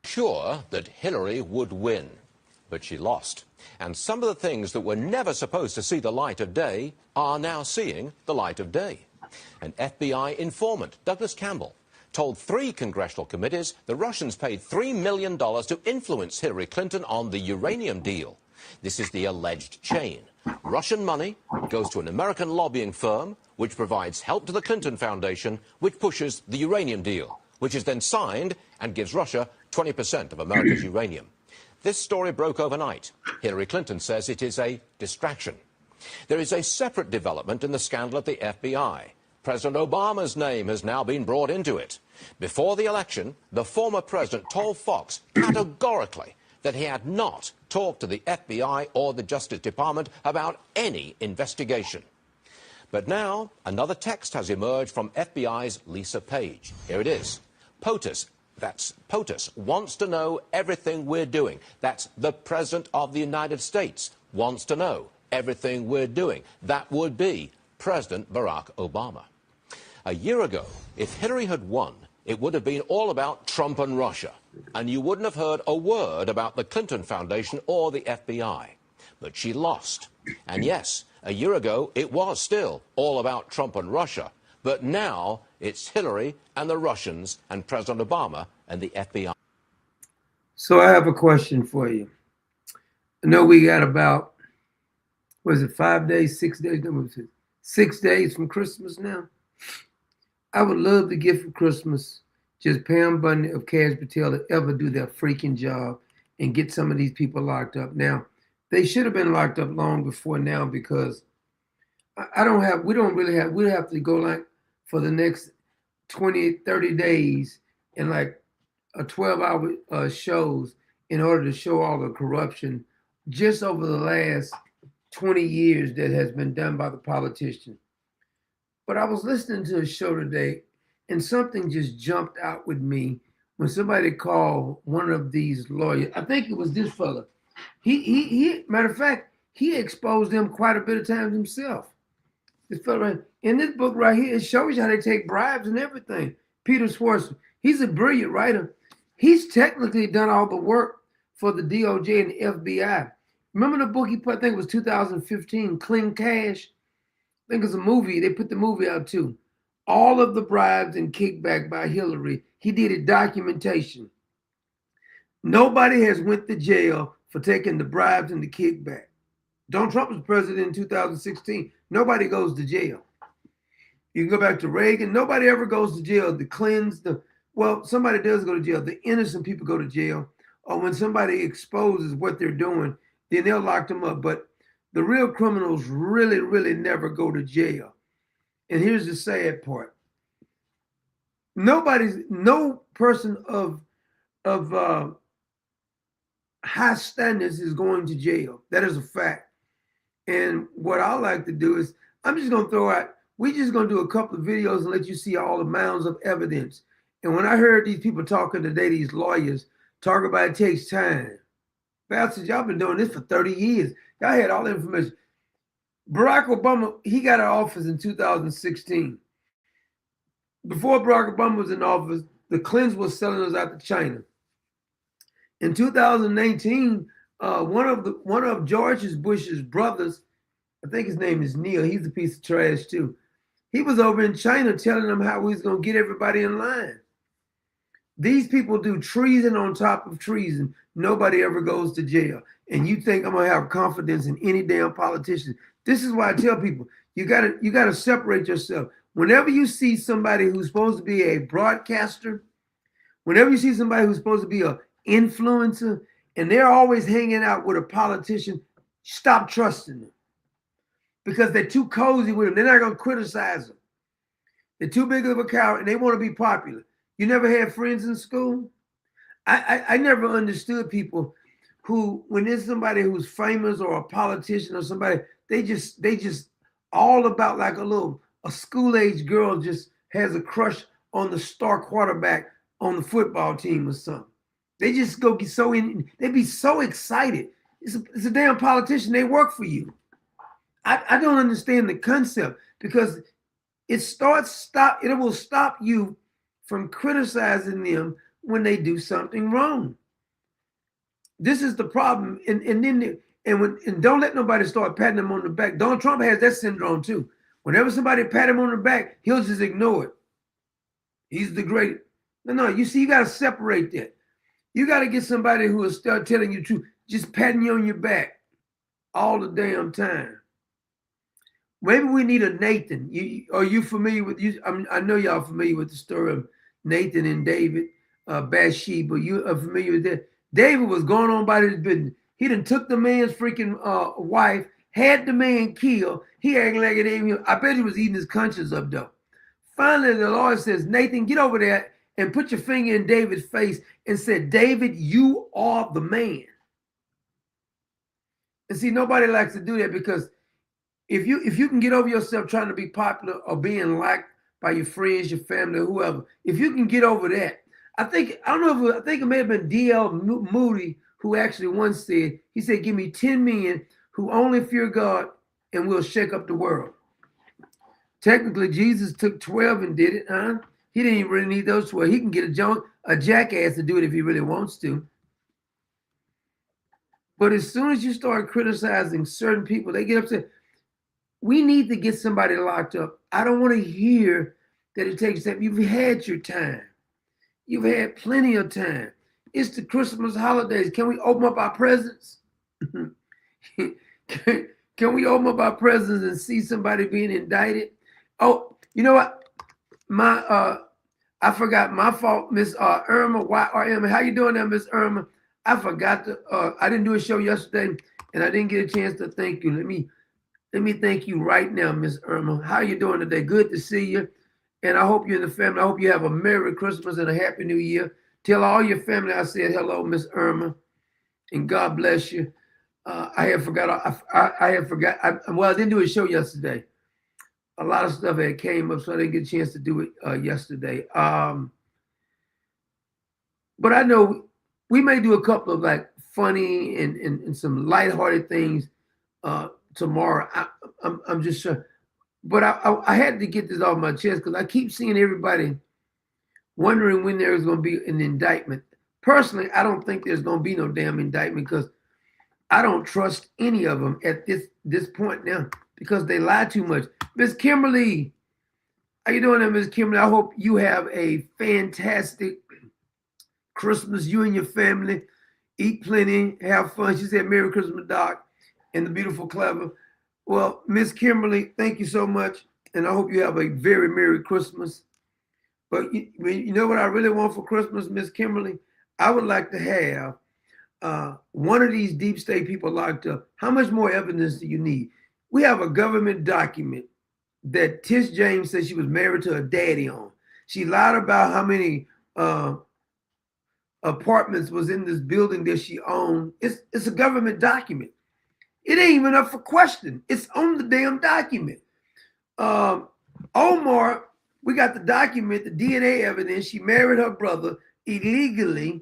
Sure that Hillary would win, but she lost. And some of the things that were never supposed to see the light of day are now seeing the light of day. An FBI informant, Douglas Campbell, told 3 congressional committees the Russians paid $3 million to influence Hillary Clinton on the uranium deal. This is the alleged chain. Russian money goes to an American lobbying firm, which provides help to the Clinton Foundation, which pushes the uranium deal, which is then signed and gives Russia 20% of America's uranium. This story broke overnight. Hillary Clinton says it is a distraction. There is a separate development in the scandal at the FBI. President Obama's name has now been brought into it. Before the election, the former president told Fox categorically that he had not talked to the FBI or the Justice Department about any investigation. But now, another text has emerged from FBI's Lisa Page. Here it is. POTUS, that's POTUS, wants to know everything we're doing. That's the President of the United States wants to know everything we're doing. That would be President Barack Obama. A year ago, if Hillary had won, it would have been all about Trump and Russia, and you wouldn't have heard a word about the Clinton Foundation or the FBI. But she lost. And yes, a year ago, it was still all about Trump and Russia, but now it's Hillary and the Russians and President Obama and the FBI. So I have a question for you. I know we got about, was it 5 days, 6 days? No, was it 6 days from Christmas now? I would love to get for Christmas just Pam Bundy of Cash Patel to ever do their freaking job and get some of these people locked up. Now, they should have been locked up long before now, because we have to go like for the next 20, 30 days and like a 12-hour shows in order to show all the corruption just over the last 20 years that has been done by the politicians. But I was listening to a show today and something just jumped out with me when somebody called one of these lawyers. I think it was this fella. He matter of fact, he exposed them quite a bit of times himself. This fella, in this book right here, it shows you how they take bribes and everything. Peter Schwartz, he's a brilliant writer. He's technically done all the work for the DOJ and the FBI. Remember the book he put, I think it was 2015, Clean Cash? I think it's a movie. They put the movie out too. All of the bribes and kickback by Hillary. He did a documentation. Nobody has went to jail for taking the bribes and the kickback. Donald Trump was president in 2016. Nobody goes to jail. You can go back to Reagan. Nobody ever goes to jail. The Clintons, well, somebody does go to jail. The innocent people go to jail. Or when somebody exposes what they're doing, then they'll lock them up. But the real criminals really, really never go to jail. And here's the sad part. No person of high standards is going to jail. That is a fact. And what I like to do is, we're just going to do a couple of videos and let you see all the mounds of evidence. And when I heard these people talking today, these lawyers talk about it takes time. Bastards, y'all been doing this for 30 years. Y'all had all the information. Barack Obama, he got in office in 2016. Before Barack Obama was in office, the Clintons were selling us out to China. In 2019, one of George Bush's brothers, I think his name is Neil, he's a piece of trash too. He was over in China telling them how we was going to get everybody in line. These people do treason on top of treason. Nobody ever goes to jail. And you think I'm going to have confidence in any damn politician. This is why I tell people, you gotta separate yourself. Whenever you see somebody who's supposed to be a broadcaster, whenever you see somebody who's supposed to be an influencer, and they're always hanging out with a politician, stop trusting them. Because they're too cozy with them. They're not going to criticize them. They're too big of a coward, and they want to be popular. You never had friends in school? I never understood people who, when there's somebody who's famous or a politician or somebody, they just all about like a school-age girl just has a crush on the star quarterback on the football team or something. They just go get so in, they be so excited. It's a damn politician, they work for you. I don't understand the concept, because it will stop you from criticizing them when they do something wrong. This is the problem. And don't let nobody start patting them on the back. Donald Trump has that syndrome too. Whenever somebody pat him on the back, he'll just ignore it. He's the great. No, you see, you got to separate that. You got to get somebody who will start telling you the truth, just patting you on your back all the damn time. Maybe we need a Nathan. Are you familiar with you? I know y'all familiar with the story of Nathan and David, Bathsheba. You are familiar with that? David was going on by his business. He done took the man's freaking wife, had the man killed. He acting like it ain't him. I bet he was eating his conscience up though. Finally, the Lord says, Nathan, get over there and put your finger in David's face and said, David, you are the man. And see, nobody likes to do that, because if you can get over yourself trying to be popular or being liked by your friends, your family, whoever, if you can get over that, I think it may have been D.L. Moody who actually once said, he said, give me 10 men who only fear God and will shake up the world. Technically, Jesus took 12 and did it, huh? He didn't even really need those 12. He can get a jackass to do it if he really wants to. But as soon as you start criticizing certain people, they get upset. We need to get somebody locked up. I don't want to hear that it takes that. You've had your time. You've had plenty of time. It's the Christmas holidays. Can we open up our presents? Can we open up our presents and see somebody being indicted? Oh, you know what? I forgot, my fault, Miss Irma, YRM. How you doing there, Miss Irma? I forgot to, I didn't do a show yesterday, and I didn't get a chance to thank you. Let me thank you right now, Miss Irma. How you doing today? Good to see you. And I hope you and the family, I hope you have a Merry Christmas and a Happy New Year. Tell all your family I said hello, Miss Irma, and God bless you. I had forgot. Well, I didn't do a show yesterday. A lot of stuff had came up, so I didn't get a chance to do it yesterday. But I know we may do a couple of like funny and some lighthearted things tomorrow. I'm just sure. But I had to get this off my chest, because I keep seeing everybody wondering when there is going to be an indictment. Personally, I don't think there's going to be no damn indictment, because I don't trust any of them at this point now, because they lie too much. Miss Kimberly, how you doing there, Miss Kimberly? I hope you have a fantastic Christmas, you and your family. Eat plenty, have fun. She said, Merry Christmas, Doc, and the beautiful Clever. Well, Miss Kimberly, thank you so much, and I hope you have a very Merry Christmas. But you know what I really want for Christmas, Miss Kimberly? I would like to have one of these deep state people locked up. How much more evidence do you need? We have a government document that Tish James said she was married to her daddy on. She lied about how many apartments was in this building that she owned. It's a government document. It ain't even up for question. It's on the damn document. Omar, we got the document, the DNA evidence. She married her brother illegally.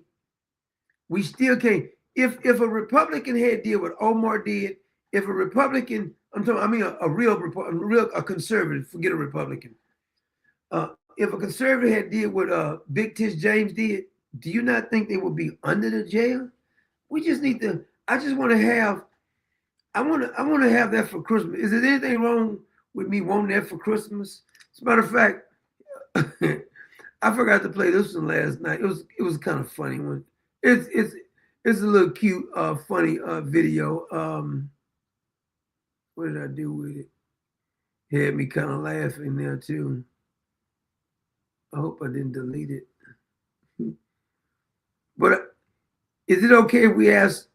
We still can't. If a Republican had did what Omar did, if a Republican, a real conservative, forget a Republican. If a conservative had did what Big Tish James did, do you not think they would be under the jail? We just need to. I just want to have. I want to have that for Christmas. Is there anything wrong with me wanting that for Christmas? As a matter of fact, I forgot to play this one last night. It was kind of funny one. It's a little cute, funny video. What did I do with it? Had me kind of laughing there too. I hope I didn't delete it. But is it okay if we ask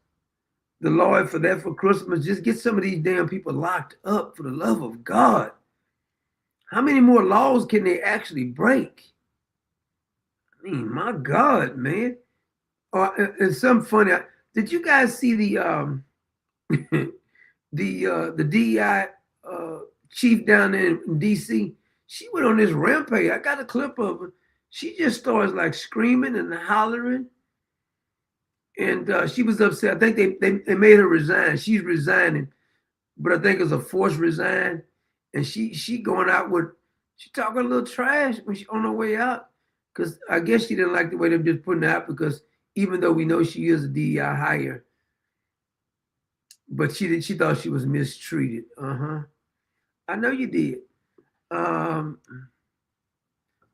the Lord for that for Christmas? Just get some of these damn people locked up, for the love of God. How many more laws can they actually break? I mean, my God, man. And some funny. Did you guys see the DEI chief down there in DC? She went on this rampage. I got a clip of her. She just starts like screaming and hollering. And she was upset. I think they made her resign. She's resigning. but I think it's a forced resign. And she going out with, she talking a little trash when she on her way out, because I guess she didn't like the way they're just putting her out, because even though we know she is a DEI hire, but she thought she was mistreated. I know you did.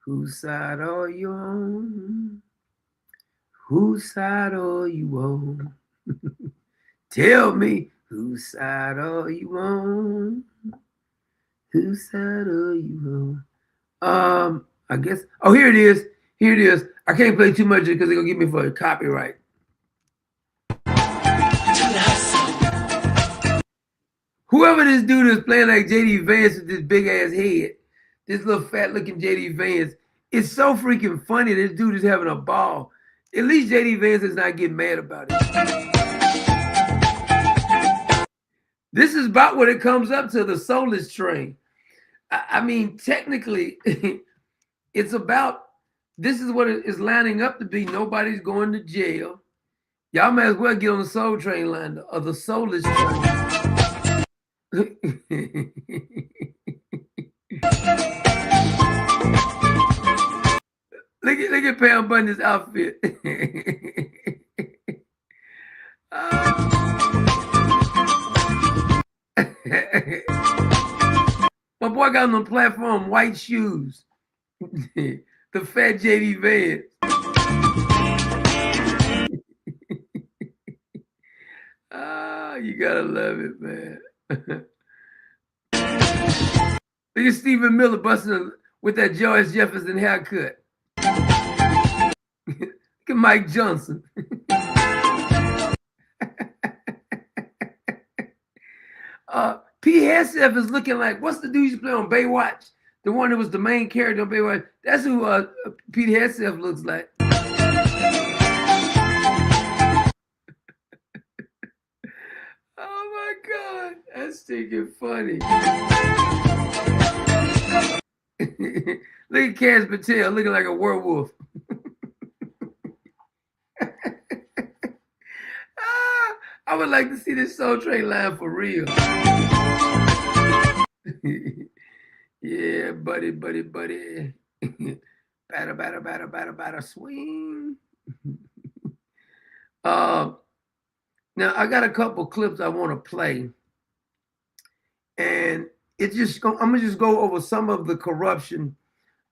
Whose side are you on? Whose side are you on? Tell me, whose side are you on? Whose side are you on? I guess. Oh, here it is. Here it is. I can't play too much because they're gonna get me for a copyright. Whoever this dude is playing like JD Vance with this big ass head, this little fat looking JD Vance, it's so freaking funny. This dude is having a ball. At least JD Vance is not getting mad about it. This is about what it comes up to, the soulless train. I mean, technically, it's about, this is what it is lining up to be. Nobody's going to jail. Y'all may as well get on the soul train line, or the soulless train. Look at Pam Bundy's outfit. My boy got on the platform white shoes. The fat JD Vance. You gotta love it, man. Look at Stephen Miller busting with that George Jefferson haircut. Look at Mike Johnson. Pete Hegseth is looking like, what's the dude you play on Baywatch? The one that was the main character on Baywatch. That's who Pete Hegseth looks like. Oh my God, that's stinking funny. Look at Kaz Patel looking like a werewolf. I would like to see this Soul Train line for real. Yeah, buddy. Batter, swing. Now I got a couple clips I want to play, and I'm gonna just go over some of the corruption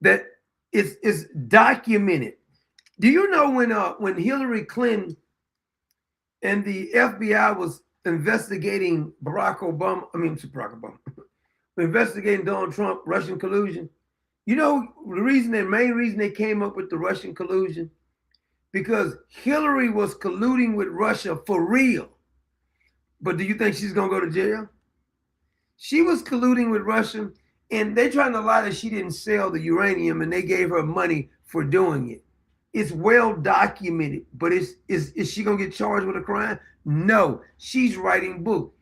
that is documented. Do you know when Hillary Clinton and the FBI was investigating Barack Obama, investigating Donald Trump, Russian collusion? You know the main reason they came up with the Russian collusion? Because Hillary was colluding with Russia for real. But do you think she's gonna go to jail? She was colluding with Russia, and they're trying to lie that she didn't sell the uranium and they gave her money for doing it. It's well documented, but is she gonna get charged with a crime? No, she's writing books.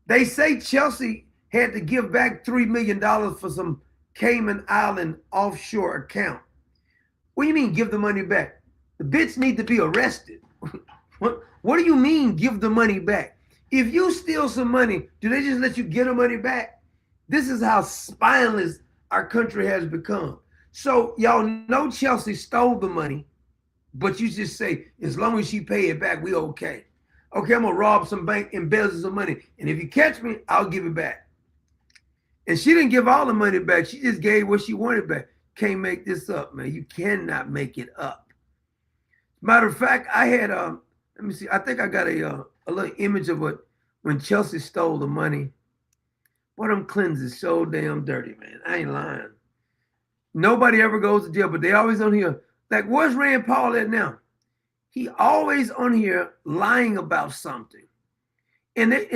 They say Chelsea had to give back $3 million for some Cayman Island offshore account. What do you mean give the money back? The bitch need to be arrested. What do you mean give the money back? If you steal some money, do they just let you get the money back? This is how spineless our country has become. So y'all know Chelsea stole the money, but you just say, as long as she pay it back, we okay. Okay, I'm gonna rob some bank, embezzle some money, and if you catch me, I'll give it back. And she didn't give all the money back. She just gave what she wanted back. Can't make this up, man. You cannot make it up. Matter of fact, I had let me see. I think I got a little image of when Chelsea stole the money. Boy, them Clintons is so damn dirty, man. I ain't lying. Nobody ever goes to jail, but they always on here. Like, where's Rand Paul at now? He always on here lying about something, and they're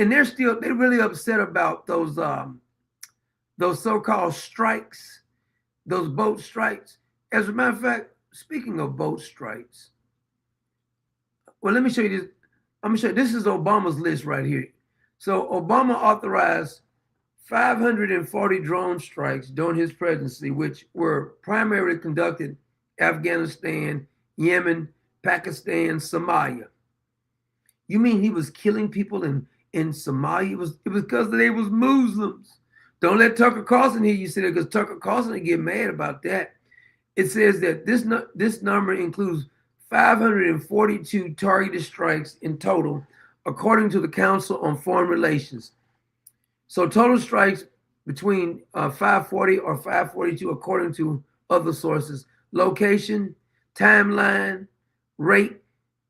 really upset about those so-called strikes, those boat strikes. As a matter of fact, speaking of boat strikes. Well, let me show you this. I'm gonna show you. This is Obama's list right here. So Obama authorized 540 drone strikes during his presidency, which were primarily conducted in Afghanistan, Yemen, Pakistan, Somalia. You mean he was killing people in in Somalia. It was because they was Muslims. Don't let Tucker Carlson hear you say that, because Tucker Carlson will get mad about that. It says that this number includes 542 targeted strikes in total, according to the Council on Foreign Relations. So total strikes between 540 or 542, according to other sources. Location, timeline, rate.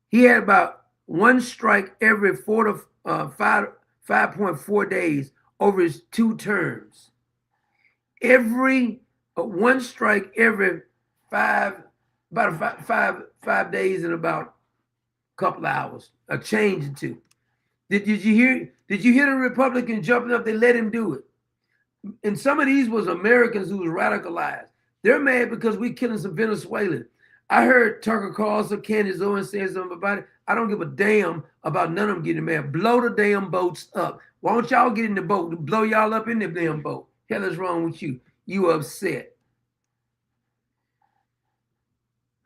He had about one strike every 5.4 days over his 2 terms. Every one strike every five days and about a couple of hours, a change or two. Did you hear the Republicans jumping up? They let him do it. And some of these was Americans who was radicalized. They're mad because we killing some Venezuelans. I heard Tucker Carlson, Candace Owens saying something about it. I don't give a damn about none of them getting mad. Blow the damn boats up. Why don't y'all get in the boat? Blow y'all up in the damn boat. Hell is wrong with you? You upset.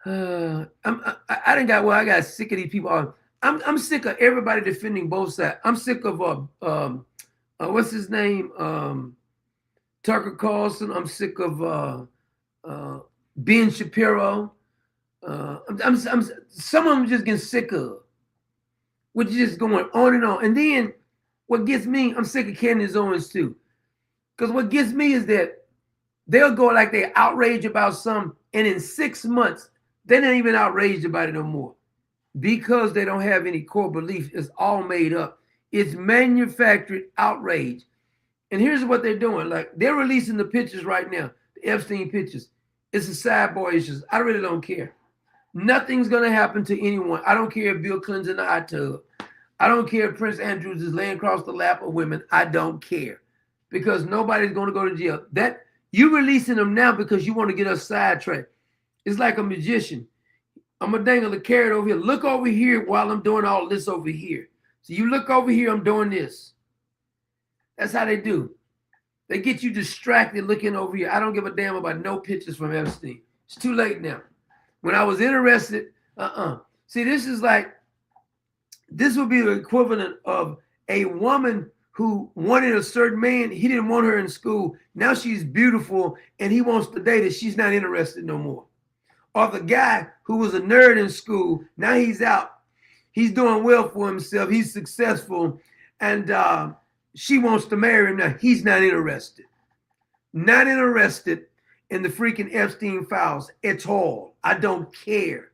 I got sick of these people. I'm sick of everybody defending both sides. I'm sick of what's his name? Tucker Carlson. I'm sick of Ben Shapiro. Some of them just getting sick of. We're just going on and on. And then what gets me, I'm sick of Candace Owens too. Because what gets me is that they'll go like they outraged about something, and in 6 months, they're not even outraged about it no more. Because they don't have any core belief. It's all made up. It's manufactured outrage. And here's what they're doing. Like, they're releasing the pictures right now, the Epstein pictures. It's a sidebar issue. I really don't care. Nothing's going to happen to anyone. I don't care if Bill Clinton's in the hot tub. I don't care if Prince Andrews is laying across the lap of women. I don't care. Because nobody's going to go to jail. That you releasing them now because you want to get us sidetracked. It's like a magician. I'm going to dangle the carrot over here. Look over here while I'm doing all this over here. So you look over here, I'm doing this. That's how they do. They get you distracted looking over here. I don't give a damn about no pictures from Epstein. It's too late now. When I was interested, See, this is like, this would be the equivalent of a woman who wanted a certain man. He didn't want her in school. Now she's beautiful and he wants to date her. She's not interested no more. Or the guy who was a nerd in school, now he's out. He's doing well for himself. He's successful. And she wants to marry him now. He's not interested. Not interested in the freaking Epstein files at all. I don't care.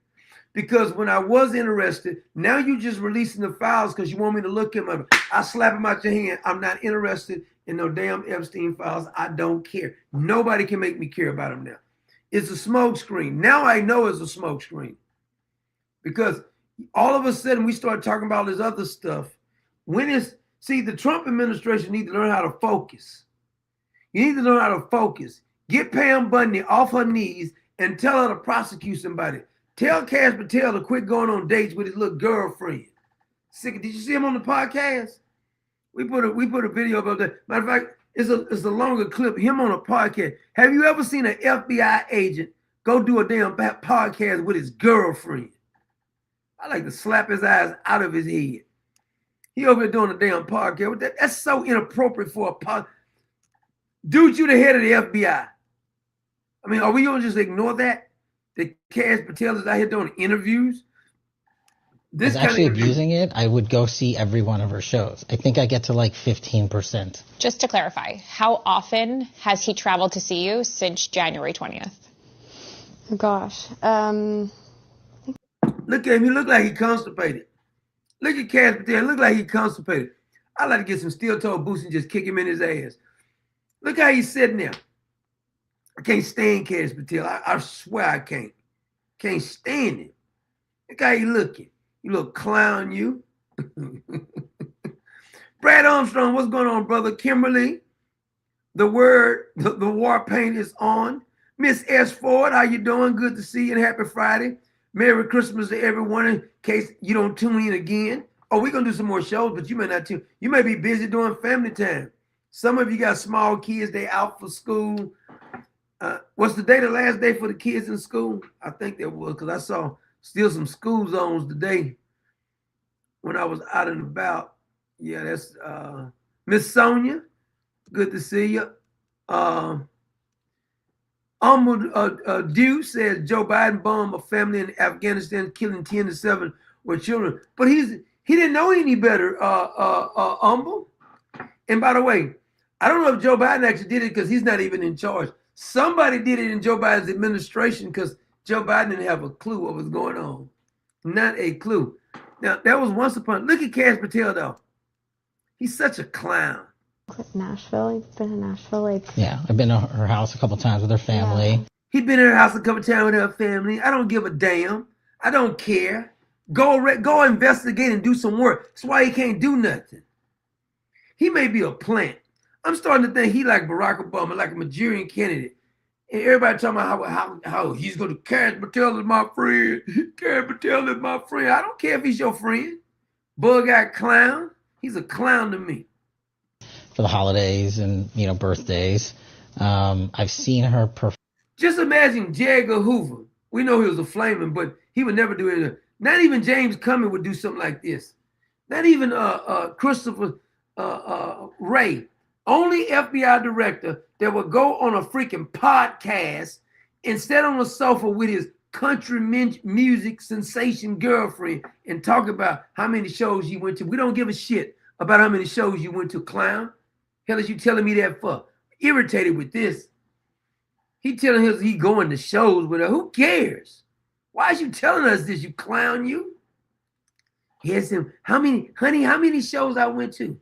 Because when I was interested, now you just releasing the files because you want me to look at them. I slap them out your hand. I'm not interested in no damn Epstein files. I don't care. Nobody can make me care about them now. It's a smoke screen. Now I know it's a smoke screen. Because all of a sudden we start talking about this other stuff. See, the Trump administration needs to learn how to focus. You need to learn how to focus. Get Pam Bundy off her knees and tell her to prosecute somebody. Tell Kash Patel to quit going on dates with his little girlfriend. Did you see him on the podcast? We put a video about that. Matter of fact, it's a longer clip. Him on a podcast. Have you ever seen an FBI agent go do a damn podcast with his girlfriend? I like to slap his eyes out of his head. He over here doing a damn podcast. That's so inappropriate for a podcast. Dude, you the head of the FBI. I mean, are we going to just ignore that? That Kash Patel is out here doing interviews? This is actually abusing it. I would go see every one of her shows. I think I get to like 15%. Just to clarify, how often has he traveled to see you since January 20th? Oh, gosh. Look at him. He look like he constipated. Look at Kash Patel. He look like he constipated. I'd like to get some steel-toed boots and just kick him in his ass. Look how he's sitting there. I can't stand Kash Patel. I swear I can't. Can't stand it. Look how he looking. You little clown, you. Brad Armstrong, what's going on, brother? Kimberly, the war paint is on. Miss S. Ford, how you doing? Good to see you and happy Friday. Merry Christmas to everyone in case you don't tune in again. Oh, we're going to do some more shows, but you may not tune. You may be busy doing family time. Some of you got small kids. They out for school. What's the day, the last day for the kids in school? I think that was because I saw still some school zones today when I was out and about. Yeah, that's Miss Sonia. Good to see you. Dew says Joe Biden bombed a family in Afghanistan, killing 10 to 7 were children. But he didn't know any better, And by the way, I don't know if Joe Biden actually did it because he's not even in charge. Somebody did it in Joe Biden's administration because Joe Biden didn't have a clue what was going on. Not a clue. Now, that was once upon. Look at Kash Patel, though. He's such a clown. Nashville. You've been in Nashville, Yeah, I've been to her house a couple times with her family. Yeah. He's been in her house a couple times with her family. I don't give a damn. I don't care. Go investigate and do some work. That's why he can't do nothing. He may be a plant. I'm starting to think he like Barack Obama, like a Nigerian candidate. And everybody talking about how he's going to Kash Patel is my friend. Kash Patel is my friend. I don't care if he's your friend. Bug-eyed clown. He's a clown to me. For the holidays and, birthdays. I've seen her perform. Just imagine J. Edgar Hoover. We know he was a flaming, but he would never do anything. Not even James Cummings would do something like this. Not even Christopher Wray. Only FBI director that would go on a freaking podcast instead on the sofa with his country music sensation girlfriend and talk about how many shows you went to. We don't give a shit about how many shows you went to, clown. Hell is you telling me that for? Irritated with this. He telling us he going to shows with her. Who cares? Why is you telling us this, you clown, you? He asked him, how many shows I went to?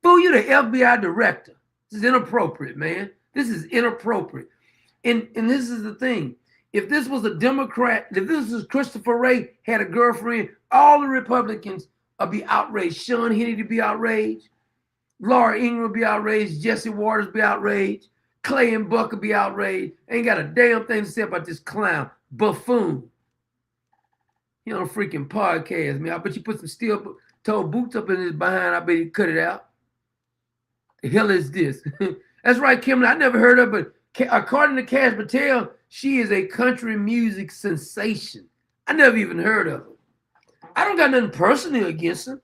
Fool, you the FBI director. This is inappropriate, man. This is inappropriate. And this is the thing. If this was a Democrat, if this was Christopher Wray had a girlfriend, all the Republicans would be outraged. Sean Hannity would be outraged. Laura Ingraham would be outraged. Jesse Waters would be outraged. Clay and Buck would be outraged. Ain't got a damn thing to say about this clown, buffoon. He on a freaking podcast, man. I bet you put some steel-toe boots up in his behind. I bet he cut it out. The hell is this? That's right, Kimberly. I never heard of her, but according to Kash Patel, she is a country music sensation. I never even heard of her. I don't got nothing personally against her.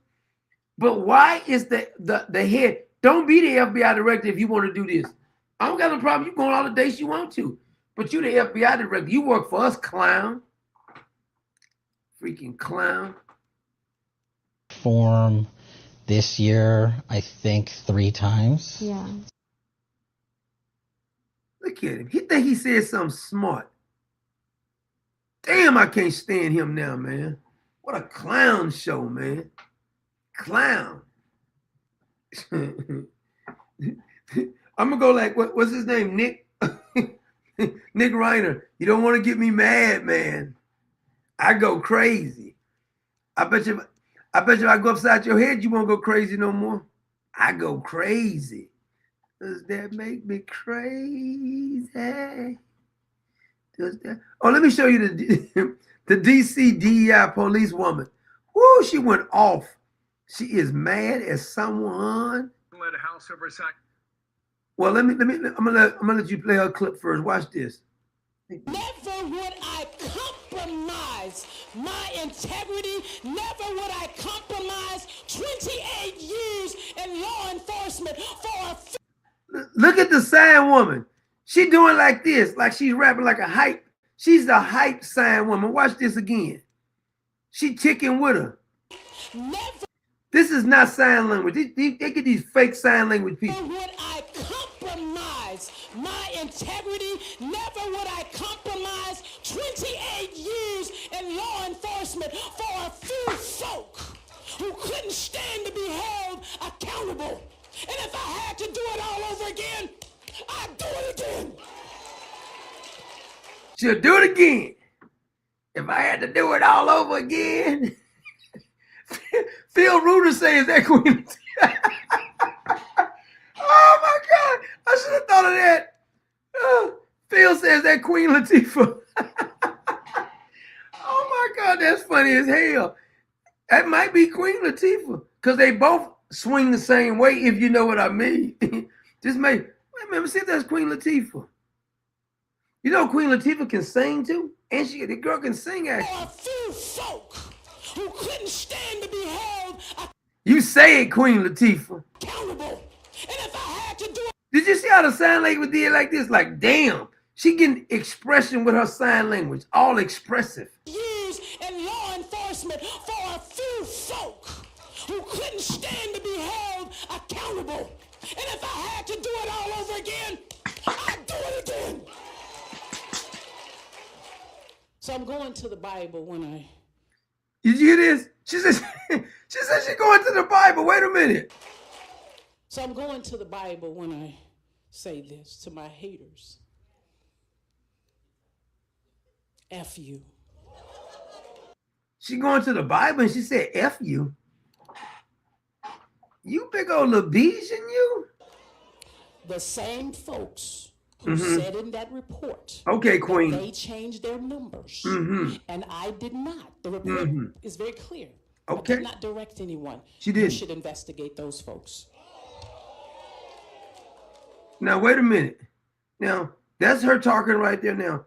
But why is the head? Don't be the FBI director if you want to do this. I don't got no problem. You go on all the dates you want to. But you the FBI director. You work for us, clown. Freaking clown. Perform this year, I think 3 times. Yeah. Look at him. He think he said something smart. Damn, I can't stand him now, man. What a clown show, man. Clown. I'm gonna go like what's his name? Nick Nick Reiner. You don't want to get me mad, man. I go crazy. I bet you if I go upside your head, you won't go crazy no more. I go crazy. Does that make me crazy? Does that? Oh, let me show you the DC DEI police woman. Woo, she went off. She is mad as someone. Led a House oversight. Well, I'm gonna let you play her clip first. Watch this. Never would I compromise my integrity. Never would I compromise 28 years in law enforcement for a... Look at the sign woman. She doing like this, like she's rapping like a hype. She's the hype sign woman. Watch this again. She ticking with her. Never. This is not sign language. They get these fake sign language people. Never would I compromise my integrity. Never would I compromise 28 years in law enforcement for a few folk who couldn't stand to be held accountable. And if I had to do it all over again, I'd do it again. She'll do it again. If I had to do it all over again. Phil Reuter says that Queen. Oh my God. I should have thought of that. Phil says that Queen Latifah. Oh my God, that's funny as hell. That might be Queen Latifah. Because they both swing the same way, if you know what I mean. Just wait a minute, see if that's Queen Latifah. You know Queen Latifah can sing too? And the girl can sing actually. For a few folk who couldn't stand to be held. You say it, Queen Latifah. Accountable. And if I had to do it, Did you see how the sign language did like this? Like, damn. She getting expression with her sign language. All expressive. years in law enforcement for a few folk who couldn't stand to be held accountable. And if I had to do it all over again, I'd do it again. So I'm going to the Bible when I... Did you hear this? She said she's going to the Bible. Wait a minute. So I'm going to the Bible when I say this to my haters. F you. She going to the Bible and she said, F you. You big old Labesian, you? The same folks who said in that report Okay, that Queen. they changed their numbers, and I did not. The report is very clear. Okay. I did not direct anyone. She You didn't. should investigate those folks. Now, wait a minute. Now, that's her talking right there now.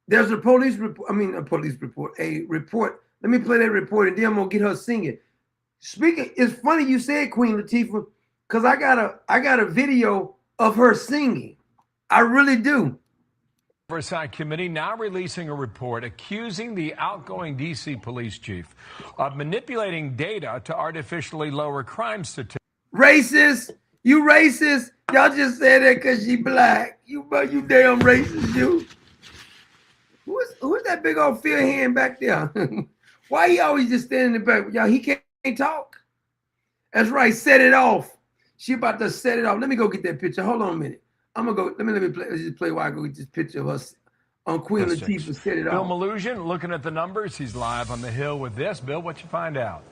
There's a police report. I mean, a police report. A report. Let me play that report and then I'm going to get her singing. Speaking, it's funny you said Queen Latifah because I got a video of her singing. I really do. Oversight Committee now releasing a report accusing the outgoing D.C. police chief of manipulating data to artificially lower crime statistics. Racist. You racist. Y'all just said that because she black. You damn racist, you. Who's that big old Phil hand back there? Why he always just standing in the back? Y'all, he can't talk. That's right. Set it off. She about to set it off. Let me go get that picture. Hold on a minute. I'm gonna go. Let me play. Let's just play while I go get this picture of us on Queen Latifah. Set it Bill off. Maloogian looking at the numbers. He's live on the Hill with this. Bill, what you find out?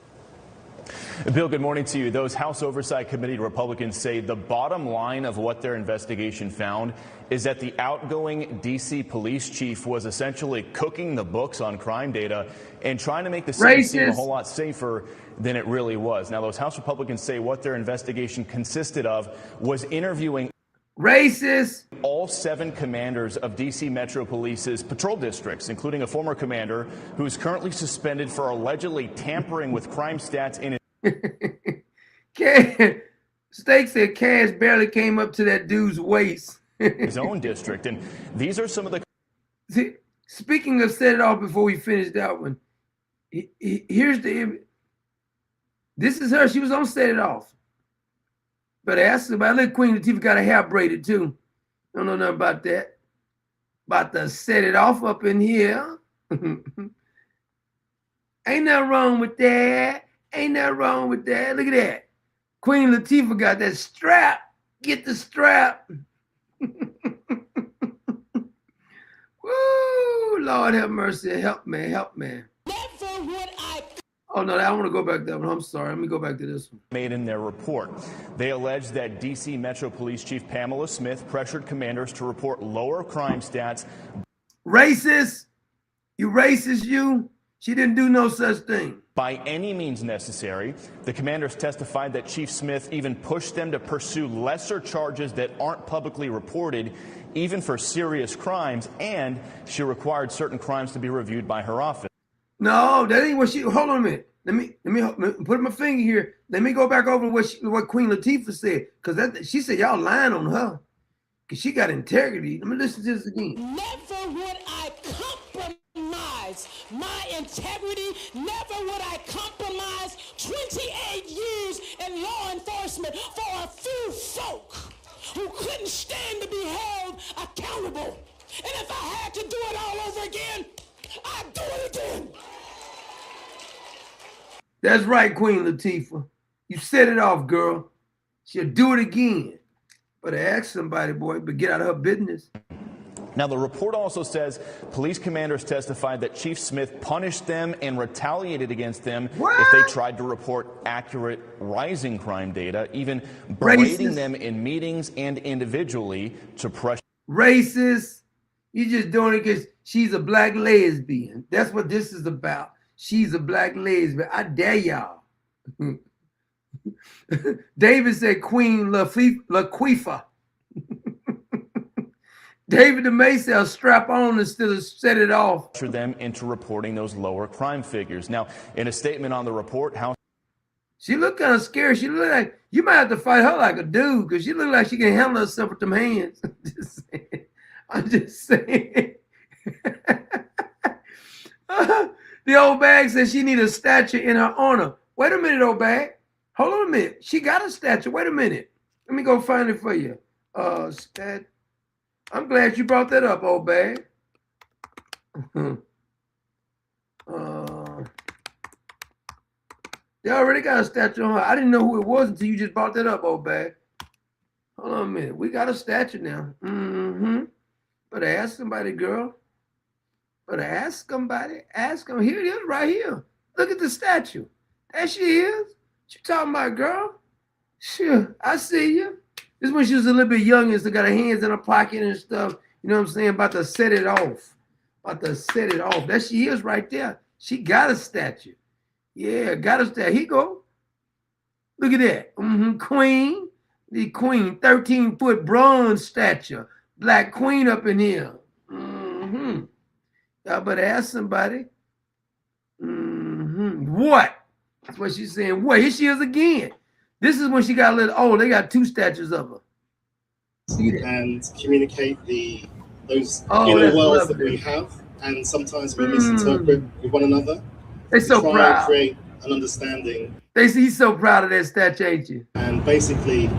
Bill, good morning to you. Those House Oversight Committee Republicans say the bottom line of what their investigation found is that the outgoing D.C. police chief was essentially cooking the books on crime data and trying to make the city seem a whole lot safer than it really was. Now, those House Republicans say what their investigation consisted of was interviewing Racist. all 7 commanders of D.C. Metro Police's patrol districts, including a former commander who is currently suspended for allegedly tampering with crime stats in Steak said cash barely came up to that dude's waist. his own district. And these are some of the... See, speaking of set it off before we finish that one, here's the image. This is her. She was on Set It Off. But I asked her about little Queen Latifah got her hair braided too. Don't know nothing about that. About to set it off up in here. Ain't nothing wrong with that. Ain't nothing wrong with that. Look at that. Queen Latifah got that strap. Get the strap. Woo! Lord have mercy. Help me. Help me. Never would I. Oh, no, I want to go back to that one. I'm sorry. Let me go back to this one. made in their report. They allege that D.C. Metro Police Chief Pamela Smith pressured commanders to report lower crime stats. Racist. You racist, you. She didn't do no such thing. By any means necessary. The commanders testified that Chief Smith even pushed them to pursue lesser charges that aren't publicly reported, even for serious crimes, and she required certain crimes to be reviewed by her office. No, that ain't what she. Hold on a minute. Let me put my finger here. Let me go back over what Queen Latifah said, because she said y'all lying on her, because she got integrity. Let me listen to this again. Never would I compromise my integrity. Never would I compromise 28 years in law enforcement for a few folk who couldn't stand to be held accountable. And if I had to do it all over again, I'd do it again. That's right, Queen Latifah. You set it off, girl. She'll do it again. But ask somebody, boy, but get out of her business. Now, the report also says police commanders testified that Chief Smith punished them and retaliated against them if they tried to report accurate rising crime data, even berating them in meetings and individually to pressure. Racist. You just doing it because she's a black lesbian. That's what this is about. She's a black lesbian. I dare y'all. David said Queen Latifah. David the Mason strap on instead of set it off. Them into reporting those lower crime figures. Now, in a statement on the report, House She look kind of scary. She look like you might have to fight her like a dude because she look like she can handle herself with them hands. I'm just saying. The old bag says she need a statue in her honor. Wait a minute, old bag. Hold on a minute. She got a statue. Wait a minute. Let me go find it for you. I'm glad you brought that up, old bag. They already got a statue on her. I didn't know who it was until you just brought that up, old bag. Hold on a minute. We got a statue now. Better ask somebody, girl. Better ask somebody. Ask them. Here it is right here. Look at the statue. There she is. What you talking about, girl? Sure, I see you. This is when she was a little bit younger, so got her hands in her pocket and stuff. You know what I'm saying? About to set it off. About to set it off. There she is right there. She got a statue. Yeah, got a statue. Here you go. Look at that. Queen. The queen. 13-foot bronze statue. Black queen up in here. Y'all better ask somebody. What? That's what she's saying. What? Here she is again. This is when she got a little old. They got 2 statues of her. See that? And communicate those inner worlds that we have, and sometimes we misinterpret with one another. They're so try proud. And create an understanding. He's so proud of that statue, ain't you? And basically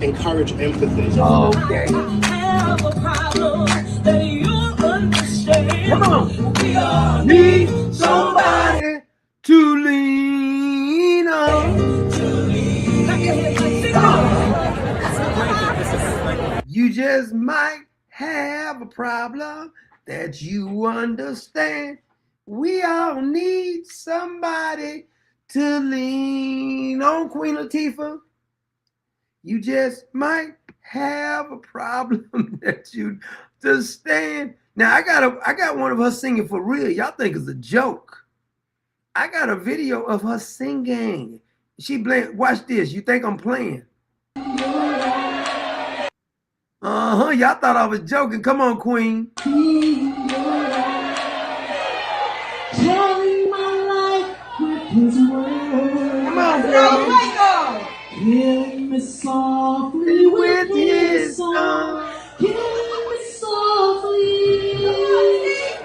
encourage empathy. Okay. Have a problem that you understand. Come on. We all Need somebody to lean on. You just might have a problem that you understand. We all need somebody to lean on, Queen Latifah. You just might have a problem that you understand. Now I got one of her singing for real. Y'all think it's a joke. I got a video of her singing. She watch this. You think I'm playing? Y'all thought I was joking. Come on, Queen. Telling my life with his word. Come on, girl. Killing me softly With his song. Killing me softly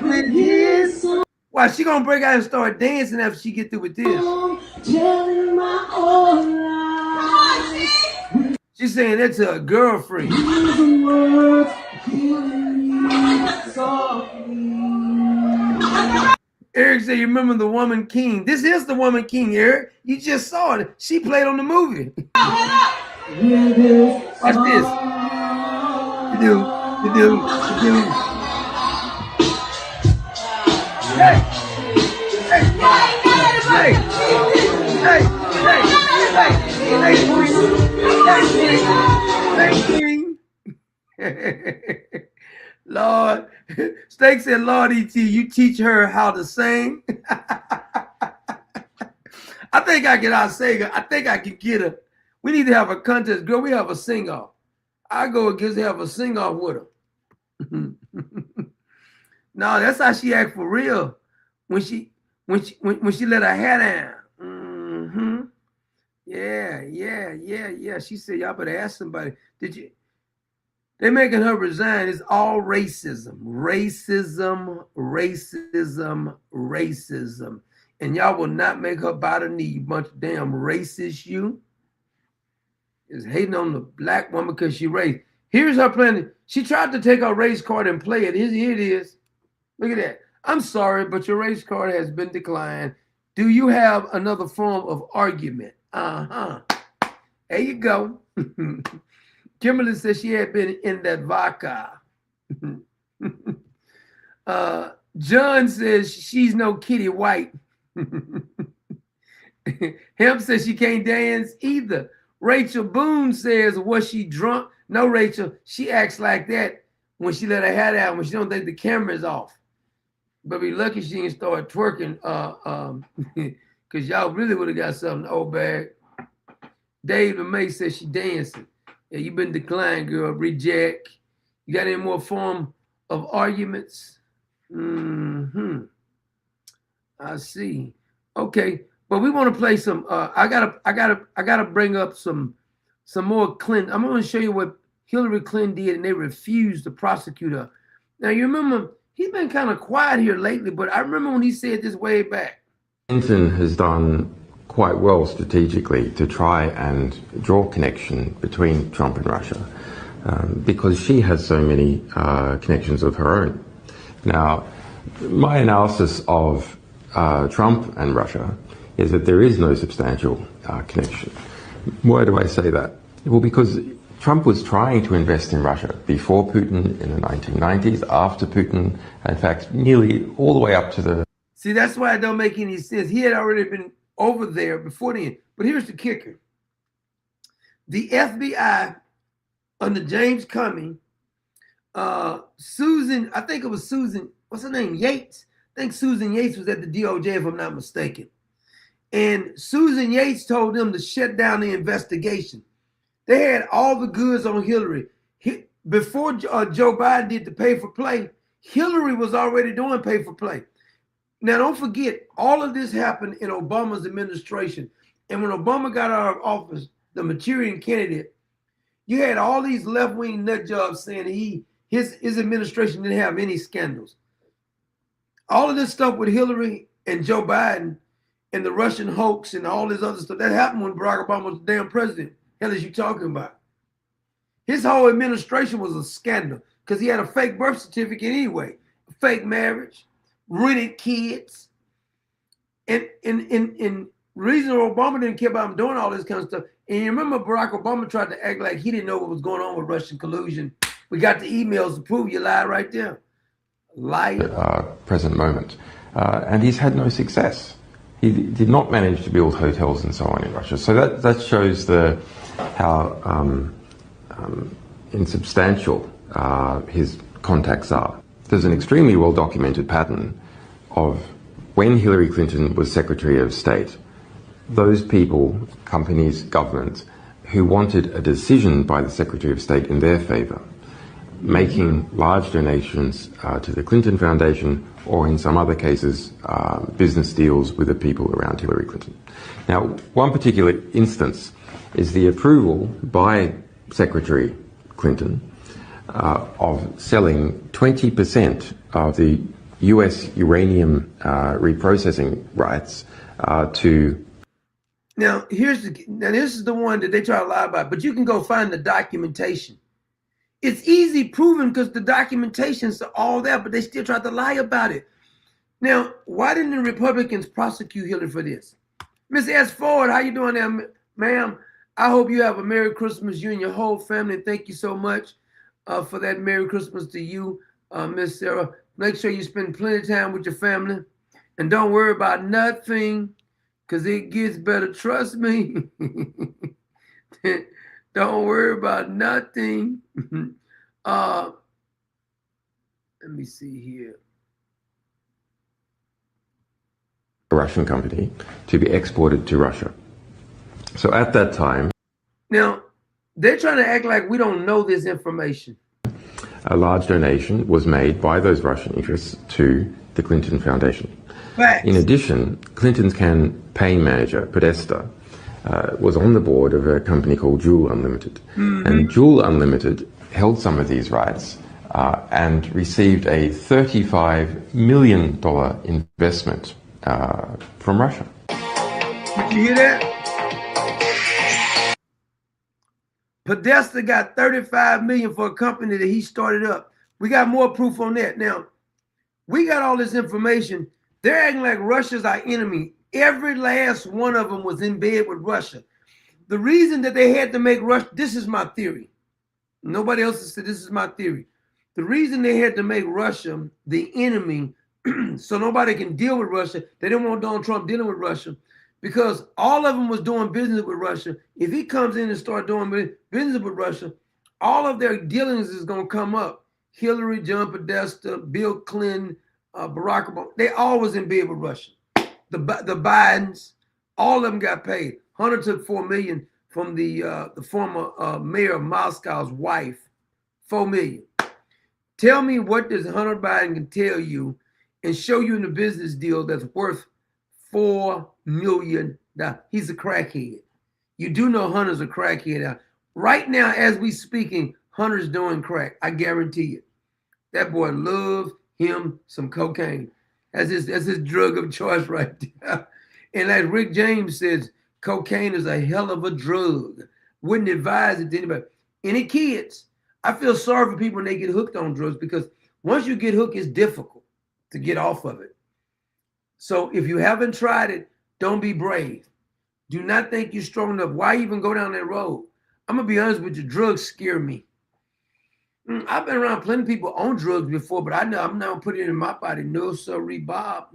With his song. Why, she gonna break out and start dancing after she get through with this. Telling my own life. She's saying that to her girlfriend. Eric said, you remember the Woman King. This is the Woman King, Eric. You just saw it. She played on the movie. Watch this. You do. Hey. Lord, Steak said, Lord E.T., you teach her how to sing. I think I can out-sing her. I think I can get her. We need to have a contest. Girl, we have a sing-off. I go against have a sing-off with her. No, that's how she act for real. When she let her hair down. Yeah. She said, y'all better ask somebody. They're making her resign. It's all racism. Racism. And y'all will not make her bow the knee, you bunch of damn racist you. Is hating on the black woman because she racist. Here's her plan. She tried to take her race card and play it. Here it is. Look at that. I'm sorry, but your race card has been declined. Do you have another form of argument? There you go. Kimberly said she had been in that vodka. John says she's no Kitty White. Hemp says she can't dance either. Rachel Boone says, was she drunk? No, Rachel, she acts like that when she let her hair down, when she don't think the camera's off. But be lucky she didn't start twerking, because y'all really would have got something old bag. Dave and May says she dancing. Yeah, you've been declined, girl. Reject. You got any more form of arguments? I see. Okay. But we want to play some. I gotta bring up some more Clinton. I'm going to show you what Hillary Clinton did, and they refused to prosecute her. Now you remember he's been kind of quiet here lately, but I remember when he said this way back. Clinton has done quite well strategically to try and draw connection between Trump and Russia, because she has so many connections of her own. Now, my analysis of Trump and Russia is that there is no substantial connection. Why do I say that? Well, because Trump was trying to invest in Russia before Putin in the 1990s, after Putin, in fact, nearly all the way up to the... See, that's why it don't make any sense. He had already been over there before then. But here's the kicker. The FBI, under James Comey, Susan, I think it was Susan, what's her name, Yates? I think Susan Yates was at the DOJ, if I'm not mistaken. And Susan Yates told them to shut down the investigation. They had all the goods on Hillary. Before Joe Biden did the pay for play, Hillary was already doing pay for play. Now, don't forget, all of this happened in Obama's administration. And when Obama got out of office, the Manchurian candidate, you had all these left-wing nut jobs saying his administration didn't have any scandals. All of this stuff with Hillary and Joe Biden and the Russian hoax and all this other stuff, that happened when Barack Obama was the damn president. Hell is you talking about? His whole administration was a scandal because he had a fake birth certificate anyway, a fake marriage, rented kids. And reason Obama didn't care about him doing all this kind of stuff. And you remember Barack Obama tried to act like he didn't know what was going on with Russian collusion. We got the emails to prove you lied right there. Liar. Present moment. And he's had no success. He did not manage to build hotels and so on in Russia. So that shows how insubstantial his contacts are. There's an extremely well-documented pattern of when Hillary Clinton was Secretary of State, those people, companies, governments, who wanted a decision by the Secretary of State in their favor, making large donations to the Clinton Foundation or in some other cases, business deals with the people around Hillary Clinton. Now, one particular instance is the approval by Secretary Clinton of selling 20% of the US uranium reprocessing rights to... Now, this is the one that they try to lie about, but you can go find the documentation. It's easy proven because the documentation's all there, but they still try to lie about it. Now, why didn't the Republicans prosecute Hillary for this? Miss S. Ford, how you doing there, ma'am? I hope you have a Merry Christmas, you and your whole family. Thank you so much for that Merry Christmas to you, Miss Sarah. Make sure you spend plenty of time with your family. And don't worry about nothing, because it gets better. Trust me. Don't worry about nothing. Let me see here. A Russian company to be exported to Russia. So at that time... Now, they're trying to act like we don't know this information. A large donation was made by those Russian interests to the Clinton Foundation. Facts. In addition, Clinton's campaign manager, Podesta, was on the board of a company called Juul Unlimited. Mm-hmm. And Juul Unlimited held some of these rights and received a $35 million investment from Russia. Did you hear that? Podesta got $35 million for a company that he started up. We got more proof on that. Now, we got all this information. They're acting like Russia's our enemy. Every last one of them was in bed with Russia. The reason that they had to make Russia, this is my theory. Nobody else has said this is my theory. The reason they had to make Russia the enemy so nobody can deal with Russia, they didn't want Donald Trump dealing with Russia, because all of them was doing business with Russia. If he comes in and start doing business with Russia, all of their dealings is going to come up. Hillary, John Podesta, Bill Clinton, Barack Obama, they always in bed with Russia. The Bidens, all of them got paid. Hunter took $4 million from the former mayor of Moscow's wife, $4 million. Tell me what does Hunter Biden can tell you and show you in a business deal that's worth $4 million. He's a crackhead. You do know Hunter's a crackhead. Right now, as we speaking, Hunter's doing crack. I guarantee you. That boy loves him some cocaine. That's his drug of choice right there. And like Rick James says, cocaine is a hell of a drug. Wouldn't advise it to anybody. Any kids, I feel sorry for people when they get hooked on drugs, because once you get hooked, it's difficult to get off of it. So if you haven't tried it, don't be brave. Do not think you're strong enough. Why even go down that road? I'm going to be honest with you, drugs scare me. I've been around plenty of people on drugs before, but I know I'm not putting it in my body. No, sorry, Bob.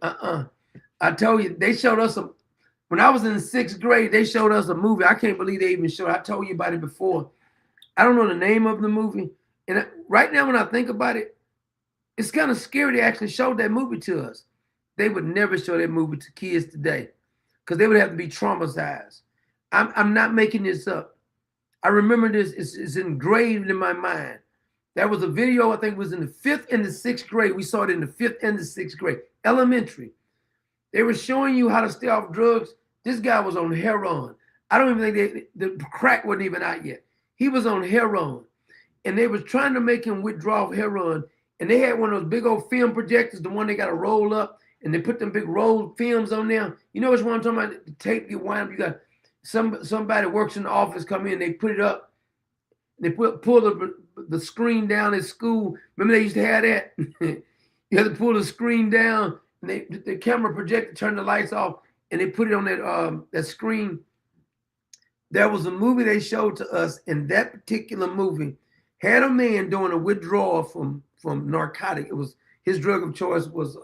I told you, they showed us when I was in the 6th grade, they showed us a movie. I can't believe they even showed it. I told you about it before. I don't know the name of the movie. And right now, when I think about it, it's kind of scary they actually showed that movie to us. They would never show that movie to kids today because they would have to be traumatized. I'm not making this up. I remember this. It's engraved in my mind. That was a video, I think it was in the 5th and the 6th grade. We saw it in the 5th and the 6th grade, elementary. They were showing you how to stay off drugs. This guy was on heroin. I don't even think the crack wasn't even out yet. He was on heroin. And they was trying to make him withdraw heroin. And they had one of those big old film projectors, the one they got to roll up, and they put them big rolled films on there. You know which one I'm talking about? The tape get wound up. You got somebody works in the office come in, they put it up, they pull the screen down at school. Remember they used to have that? You had to pull the screen down, and the camera projector turned the lights off, and they put it on that screen. There was a movie they showed to us, and that particular movie had a man doing a withdrawal from narcotic. It was his drug of choice was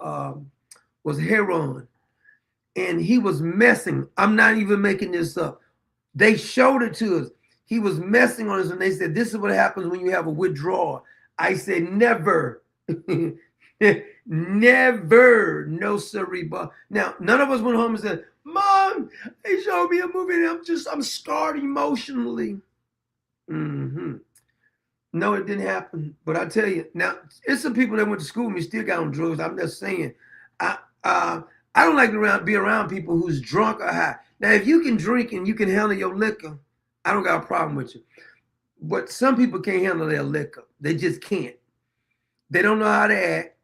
heroin. And he was messing. I'm not even making this up. They showed it to us. He was messing on us, and they said, this is what happens when you have a withdrawal. I said, never. Never. No, sirree. Now, none of us went home and said, Mom, they showed me a movie, and I'm scarred emotionally. No, it didn't happen. But I tell you, now, it's some people that went to school with me still got on drugs. I'm just saying. I don't like to be around people who's drunk or high. Now, if you can drink and you can handle your liquor, I don't got a problem with you. But some people can't handle their liquor. They just can't. They don't know how to act,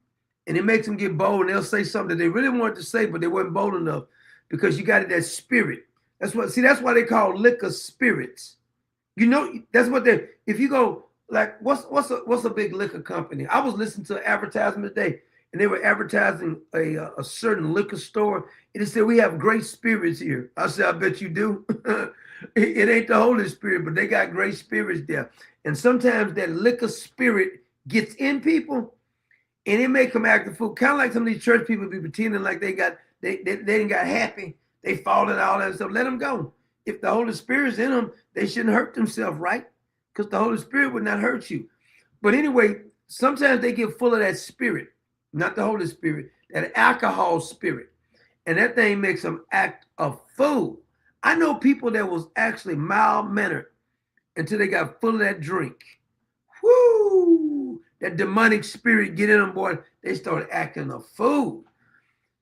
and it makes them get bold, and they'll say something that they really wanted to say, but they weren't bold enough because you got that spirit. That's why they call liquor spirits. You know, that's what if you go, like, what's a big liquor company? I was listening to an advertisement today, and they were advertising a certain liquor store, and it said, we have great spirits here. I said, I bet you do. It ain't the Holy Spirit, but they got great spirits there. And sometimes that liquor spirit gets in people, and it make them act a fool. Kind of like some of these church people be pretending like they didn't got happy. They fall and all that stuff. Let them go. If the Holy Spirit's in them, they shouldn't hurt themselves, right? Because the Holy Spirit would not hurt you. But anyway, sometimes they get full of that spirit. Not the Holy Spirit, that alcohol spirit. And that thing makes them act a fool. I know people that was actually mild-mannered until they got full of that drink. Woo! That demonic spirit get in them, boy, they started acting a fool.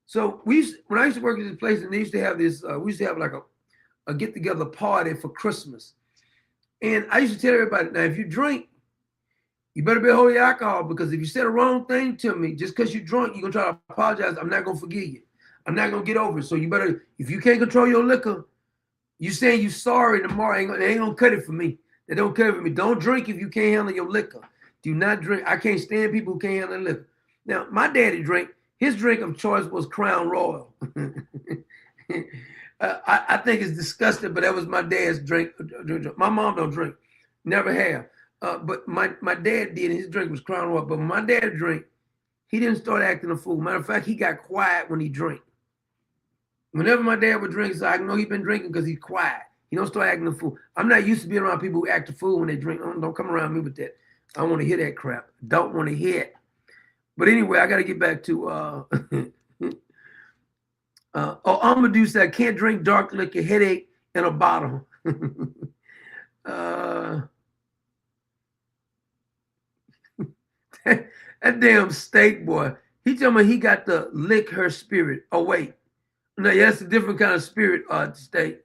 So when I used to work at this place, and they used to have this, we used to have like a get-together party for Christmas. And I used to tell everybody, now, if you drink, you better be holding alcohol, because if you said the wrong thing to me, just because you're drunk, you're going to try to apologize. I'm not going to forgive you. I'm not going to get over it. So you better, if you can't control your liquor, you saying you sorry tomorrow, they ain't going to cut it for me. They don't cut it for me. Don't drink if you can't handle your liquor. Do not drink. I can't stand people who can't handle liquor. Now, my daddy drank. His drink of choice was Crown Royal. I think it's disgusting, but that was my dad's drink. My mom don't drink. Never have. But my dad did, and his drink was Crown Royal. But when my dad drank, he didn't start acting a fool. Matter of fact, he got quiet when he drank. Whenever my dad would drink, so I know he's been drinking because he's quiet. He don't start acting a fool. I'm not used to being around people who act a fool when they drink. Don't come around me with that. I don't want to hear that crap. Don't want to hear it. But anyway, I got to get back to Amadou said, I can't drink dark liquor, headache, in a bottle. That damn steak, boy. He told me he got to lick her spirit. Oh, wait. No, yeah, that's a different kind of spirit, State.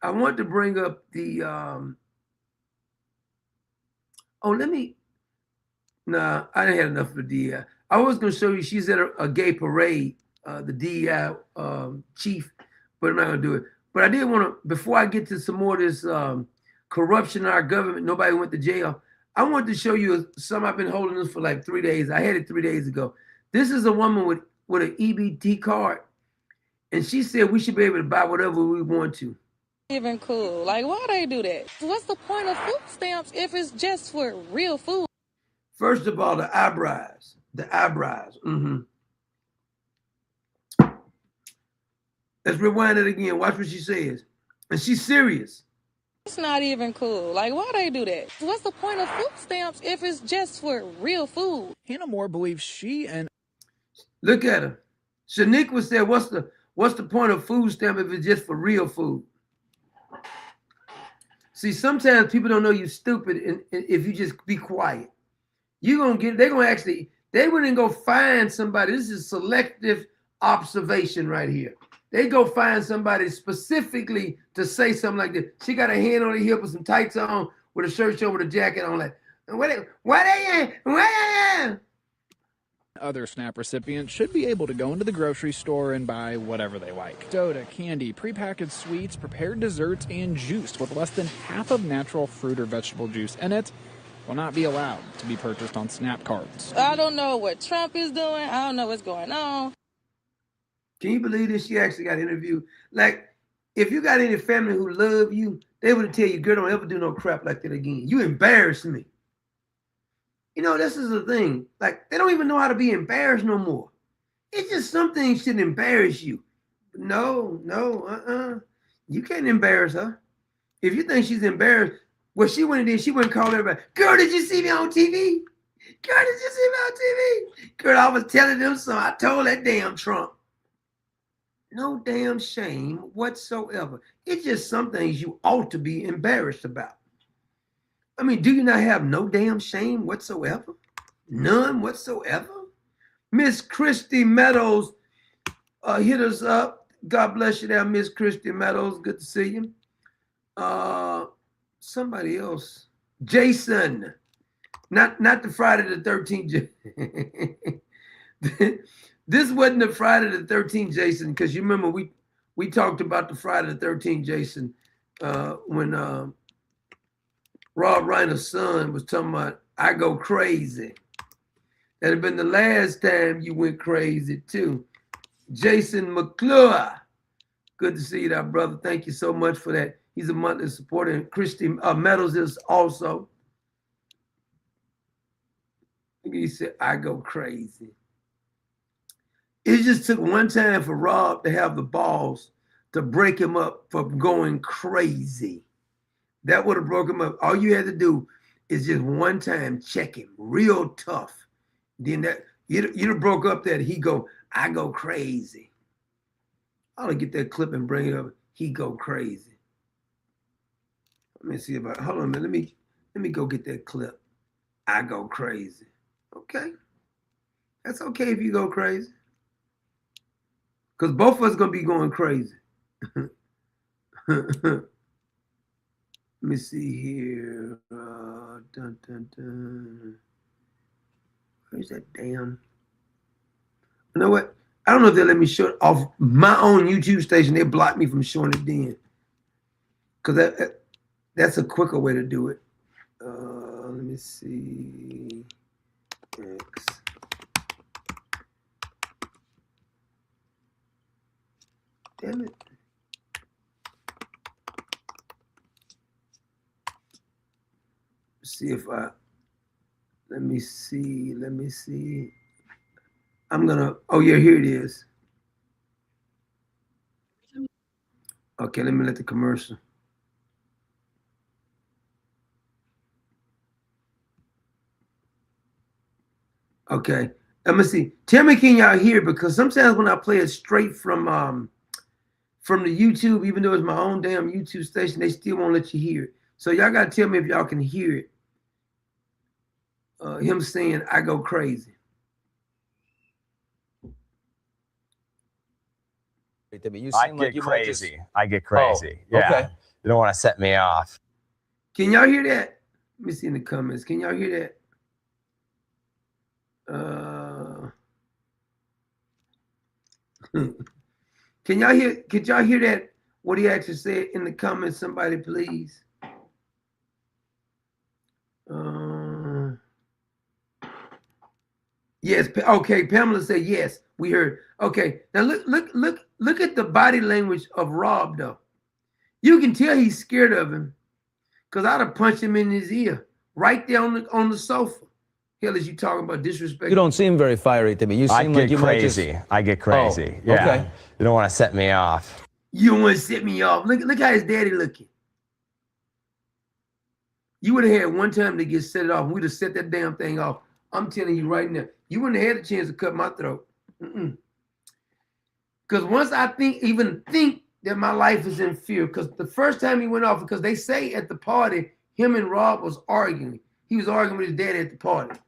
I want to bring up the nah, I didn't have enough of the DEI. I was going to show you she's at a gay parade, the DEI chief, but I'm not going to do it. But I did want to, before I get to some more of this corruption in our government, nobody went to jail, I wanted to show you something. I've been holding this for like 3 days. I had it 3 days ago. This is a woman with an EBT card, and she said we should be able to buy whatever we want to. Even cool. Like, why they do that? What's the point of food stamps if it's just for real food? First of all, the eyebrows. The eyebrows. Let's rewind it again. Watch what she says. And she's serious. It's not even cool. Like, why they do that? What's the point of food stamps if it's just for real food? Hannah Moore believes she and... Look at her. Shaniqua said, what's the point of food stamp if it's just for real food? See, sometimes people don't know you're stupid and if you just be quiet. They wouldn't go find somebody. This is selective observation right here. They go find somebody specifically to say something like this. She got a hand on her hip with some tights on, with a shirt on, with a jacket on. Like, where they? Other SNAP recipients should be able to go into the grocery store and buy whatever they like. Soda, candy, prepackaged sweets, prepared desserts, and juice with less than half of natural fruit or vegetable juice in it will not be allowed to be purchased on SNAP cards. I don't know what Trump is doing. I don't know what's going on. Can you believe this? She actually got interviewed. Like, if you got any family who love you, they would tell you, girl, don't ever do no crap like that again. You embarrass me. You know, this is the thing. Like, they don't even know how to be embarrassed no more. It's just some things shouldn't embarrass you. No, you can't embarrass her. If you think she's embarrassed, what she went and did, she went and called everybody, girl, did you see me on TV? Girl, did you see me on TV? Girl, I was telling them so. I told that damn Trump. No damn shame whatsoever. It's just some things you ought to be embarrassed about. I mean, do you not have no damn shame whatsoever? None whatsoever? Miss Christy Meadows hit us up. God bless you there, Miss Christy Meadows. Good to see you. Somebody else. Jason. Not the Friday the 13th. This wasn't the Friday the 13th, Jason, because you remember we talked about the Friday the 13th, Jason, when Rob Reiner's son was talking about, I go crazy. That had been the last time you went crazy, too. Jason McClure. Good to see you, that brother. Thank you so much for that. He's a monthly supporter. And Christy Meadows is also. He said, I go crazy. It just took one time for Rob to have the balls to break him up from going crazy. That would have broke him up. All you had to do is just one time check him real tough. Then that you'd have broke up that he go, I go crazy. I'll get that clip and bring it up. He go crazy. Let me see about, hold on a minute. Let me go get that clip. I go crazy. Okay. That's okay if you go crazy. Because both of us going to be going crazy. Let me see here. Dun, dun, dun. Where's that damn? You know what? I don't know if they'll let me show it off my own YouTube station. They blocked me from showing it then. Because that's a quicker way to do it. Let me see. X. Damn it. See if let me see. I'm gonna, oh yeah, here it is. Okay, let me let the commercial. Okay, let me see. Tell me, can y'all hear? Because sometimes when I play it straight from from the YouTube, even though it's my own damn YouTube station, they still won't let you hear it. So y'all got to tell me if y'all can hear it. Him saying, I go crazy. I get crazy. I get crazy. Yeah. Okay. You don't want to set me off. Can y'all hear that? Let me see in the comments. Can y'all hear that? Can y'all hear? Could y'all hear that? What he actually said in the comments? Somebody, please. Yes. Okay. Pamela said yes. We heard. Okay. Now look at the body language of Rob though. You can tell he's scared of him, because I'd have punched him in his ear right there on the sofa. Hell, is you talking about disrespect? You don't seem very fiery to me. You seem like you might just... I get crazy. Yeah. Okay. You don't want to set me off. You don't want to set me off. Look how his daddy looking. You would have had one time to get set it off. We'd have set that damn thing off. I'm telling you right now. You wouldn't have had a chance to cut my throat. Because once I even think that my life is in fear, because the first time he went off, because they say at the party, him and Rob was arguing. He was arguing with his daddy at the party.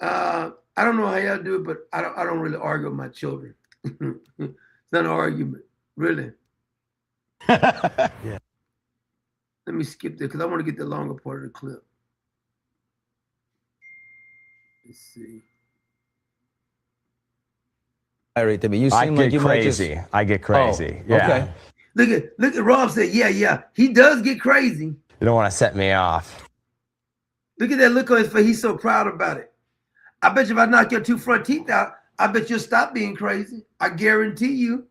I don't know how y'all do it, but I don't really argue with my children. It's not an argument, really. Yeah. Let me skip there because I want to get the longer part of the clip. Let's see. Fiery to me. You seem like you might just... I get crazy. Yeah. Okay. Look at Rob said, yeah. He does get crazy. You don't want to set me off. Look at that look on his face. He's so proud about it. I bet you if I knock your two front teeth out, I bet you'll stop being crazy. I guarantee you.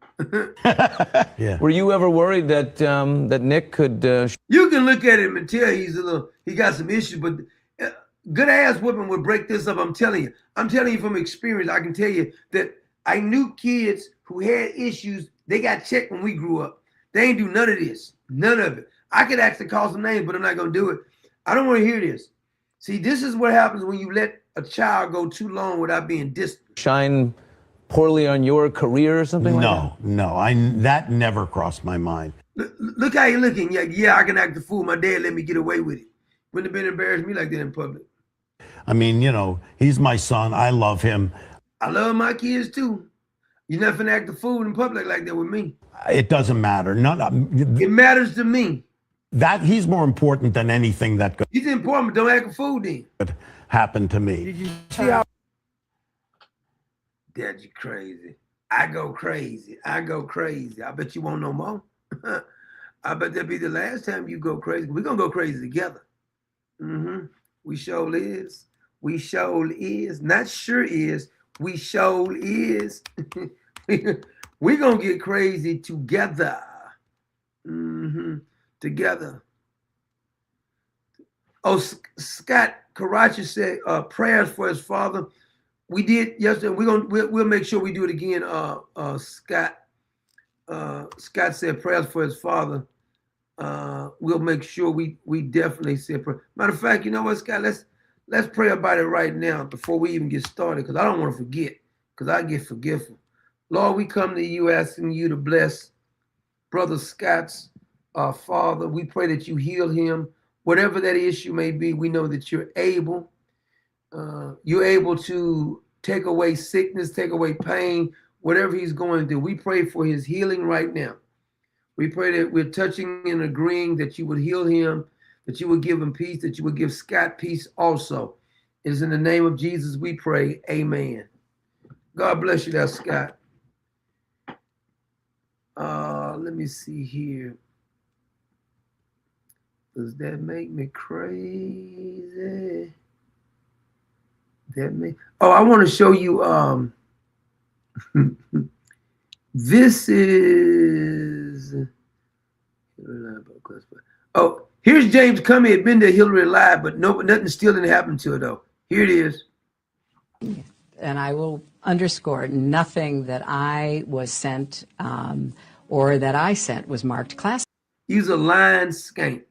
Yeah. Were you ever worried that that Nick could? You can look at him and tell he got some issues, but good ass whooping would break this up. I'm telling you. I'm telling you from experience. I can tell you that I knew kids who had issues. They got checked when we grew up. They ain't do none of this. None of it. I could actually call some names, but I'm not gonna do it. I don't want to hear this. See, this is what happens when you let a child go too long without being disciplined. Shine poorly on your career or something like that? No, that never crossed my mind. Look how you looking. Yeah, I can act a fool. My dad let me get away with it. Wouldn't have been embarrassed me like that in public. I mean, he's my son. I love him. I love my kids too. You're not finna act a fool in public like that with me. It doesn't matter. It matters to me. That he's more important than anything that could. He's important, but don't act a fool then. Happen to me. Did you see how? Dad, you crazy. I go crazy. I bet you won't no more. I bet that'll be the last time you go crazy. We're gonna go crazy together. We sure is. We sure is. Not sure is. We sure is. We're gonna get crazy together. Together. Oh, Scott Karachi said prayers for his father. We did yesterday. We'll make sure we do it again. Scott said prayers for his father. We'll make sure we definitely say prayer. Matter of fact, you know what, Scott? Let's pray about it right now before we even get started, because I don't want to forget, because I get forgetful. Lord, we come to you asking you to bless Brother Scott's father. We pray that you heal him. Whatever that issue may be, we know that you're able. You're able to take away sickness, take away pain, whatever he's going through. We pray for his healing right now. We pray that we're touching and agreeing that you would heal him, that you would give him peace, that you would give Scott peace also. It is in the name of Jesus we pray. Amen. God bless you there, Scott. Let me see here. Does that make me crazy? I want to show you. This is. Oh, here's James Comey had been to Hillary Live, but nothing still didn't happen to her though. Here it is. And I will underscore, nothing that I was sent or that I sent was marked class. He's a lying skank.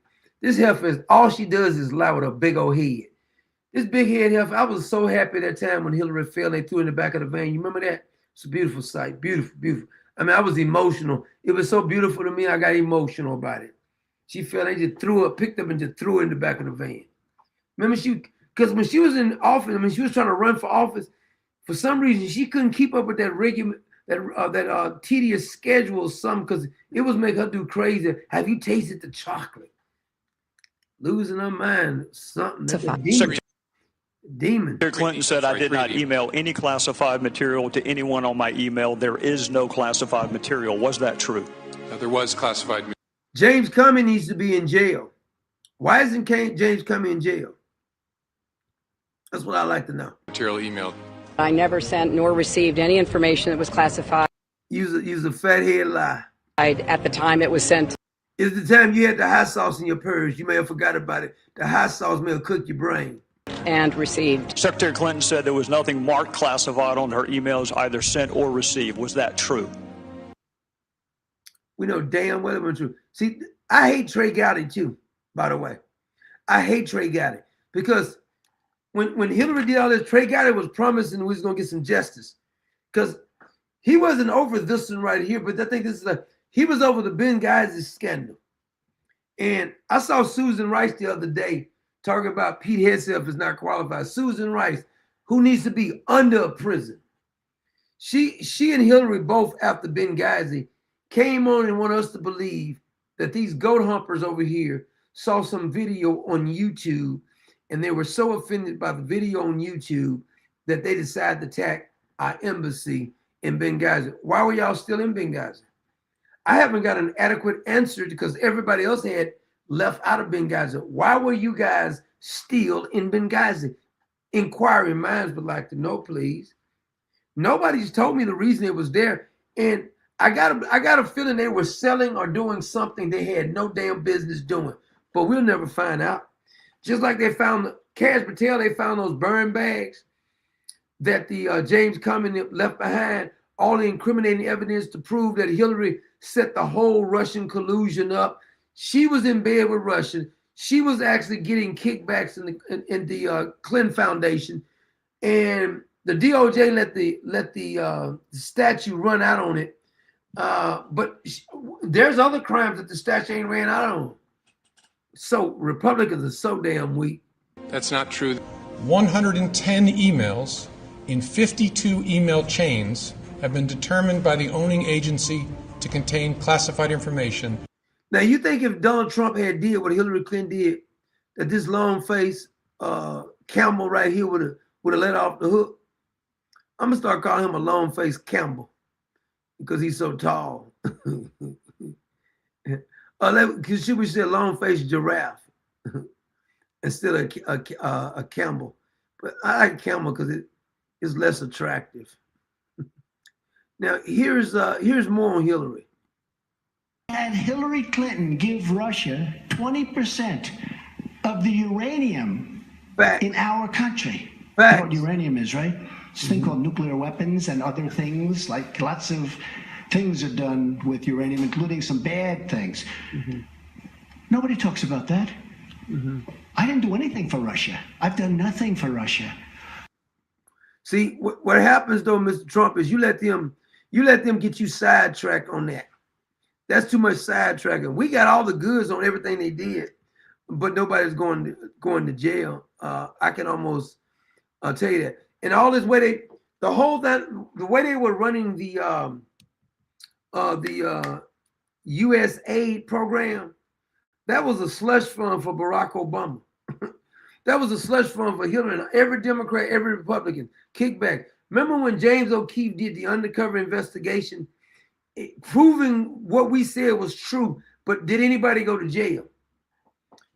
This heifer is all she does is lie with a big old head. This big head heifer, I was so happy that time when Hillary fell and they threw in the back of the van. You remember that? It's a beautiful sight. Beautiful, beautiful. I mean, I was emotional. It was so beautiful to me, I got emotional about it. She fell, they just picked up and just threw her in the back of the van. Remember, because when she was in office, I mean, she was trying to run for office. For some reason, she couldn't keep up with that tedious schedule or something, because it was making her do crazy. Have you tasted the chocolate? Losing her mind, something. That's a demon. Secretary Clinton said, I did not email any classified material to anyone on my email. There is no classified material. Was that true? There was classified material. James Comey needs to be in jail. Why isn't James Comey in jail? That's what I'd like to know. Material emailed. I never sent nor received any information that was classified. Use a fathead lie. At the time it was sent. It's the time you had the hot sauce in your purse. You may have forgot about it. The hot sauce may have cooked your brain. And received. Secretary Clinton said there was nothing marked classified on her emails, either sent or received. Was that true? We know damn well it was true. See, I hate Trey Gowdy too, by the way. I hate Trey Gowdy because when Hillary did all this, Trey Gowdy was promising we was going to get some justice, because he wasn't over this one right here, but I think this is he was over the Benghazi scandal. And I saw Susan Rice the other day talking about Pete Hegseth is not qualified. Susan Rice, who needs to be under a prison. She and Hillary both, after Benghazi, came on and want us to believe that these goat humpers over here saw some video on YouTube, and they were so offended by the video on YouTube that they decided to attack our embassy in Benghazi. Why were y'all still in Benghazi? I haven't got an adequate answer because everybody else had left out of Benghazi. Why were you guys still in Benghazi? Inquiring minds would like to know, please. Nobody's told me the reason it was there. And I got a feeling they were selling or doing something they had no damn business doing. But we'll never find out. Just like they found Kash Patel, they found those burn bags that the James Comey left behind, all the incriminating evidence to prove that Hillary set the whole Russian collusion up. She was in bed with Russia. She was actually getting kickbacks in the Clinton Foundation, and the DOJ let the statute run out on it. But there's other crimes that the statute ain't ran out on. So Republicans are so damn weak. That's not true. 110 emails in 52 email chains have been determined by the owning agency to contain classified information. Now, you think if Donald Trump had did what Hillary Clinton did, that this long face Campbell right here would have let off the hook? I'm gonna start calling him a long face Campbell because he's so tall. Should we say long face giraffe instead of a Campbell? But I like Campbell because it's less attractive. Now here's more on Hillary. Had Hillary Clinton give Russia 20% of the uranium in our country. You know what uranium is, right? It's a thing called nuclear weapons and other things, like lots of things are done with uranium, including some bad things. Nobody talks about that. I didn't do anything for Russia. I've done nothing for Russia. See, what happens though, Mr. Trump, is you let them get you sidetracked on that. That's too much sidetracking. We got all the goods on everything they did, but nobody's going to jail. I can almost tell you that. And all this way the way they were running the U.S. aid program, that was a slush fund for Barack Obama. That was a slush fund for Hillary. And every Democrat, every Republican, kickback. Remember when James O'Keefe did the undercover investigation, proving what we said was true, but did anybody go to jail?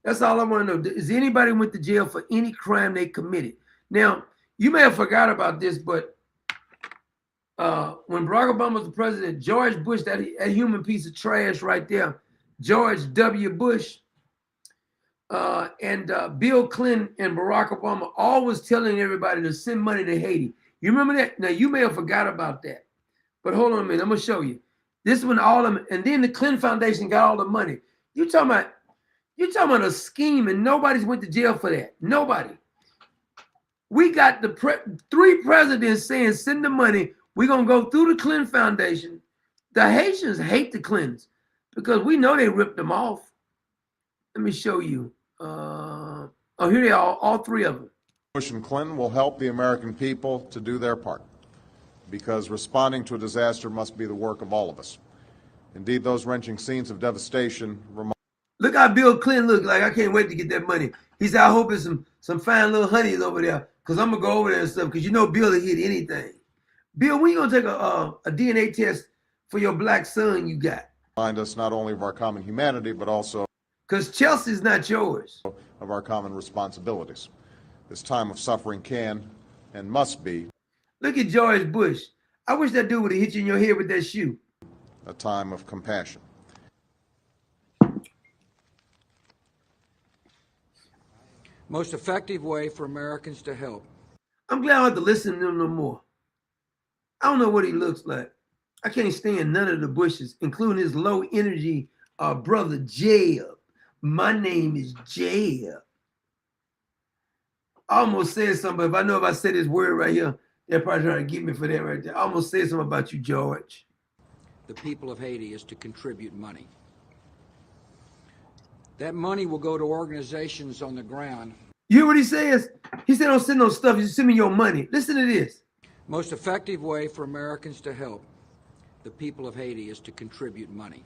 That's all I want to know. Is anybody went to jail for any crime they committed? Now, you may have forgot about this, but when Barack Obama was the president, George Bush, that human piece of trash right there, George W. Bush, and Bill Clinton and Barack Obama always telling everybody to send money to Haiti. You remember that? Now, you may have forgot about that. But hold on a minute. I'm going to show you. This is when all of them, and then the Clinton Foundation got all the money. You're talking about a scheme, and nobody's went to jail for that. Nobody. We got the 3 presidents saying send the money. We're going to go through the Clinton Foundation. The Haitians hate the Clintons because we know they ripped them off. Let me show you. Oh, here they are, all three of them. Bush and Clinton will help the American people to do their part, because responding to a disaster must be the work of all of us. Indeed, those wrenching scenes of devastation remind. Look how Bill Clinton looked like. I can't wait to get that money. He said, I hope it's some fine little honeys over there, because I'm going to go over there and stuff, because you know Bill will hit anything. Bill, when you going to take a DNA test for your black son you got? Remind us not only of our common humanity, but also because Chelsea's not yours. Of our common responsibilities. This time of suffering can and must be. Look at George Bush. I wish that dude would have hit you in your head with that shoe. A time of compassion. Most effective way for Americans to help. I'm glad I don't have to listen to him no more. I don't know what he looks like. I can't stand none of the Bushes, including his low energy brother Jeb. My name is Jeb. I almost said something, but if I said this word right here, they're probably trying to get me for that right there. I almost said something about you, George. The people of Haiti is to contribute money. That money will go to organizations on the ground. You hear what he says? He said, don't send no stuff, you send me your money. Listen to this. Most effective way for Americans to help the people of Haiti is to contribute money.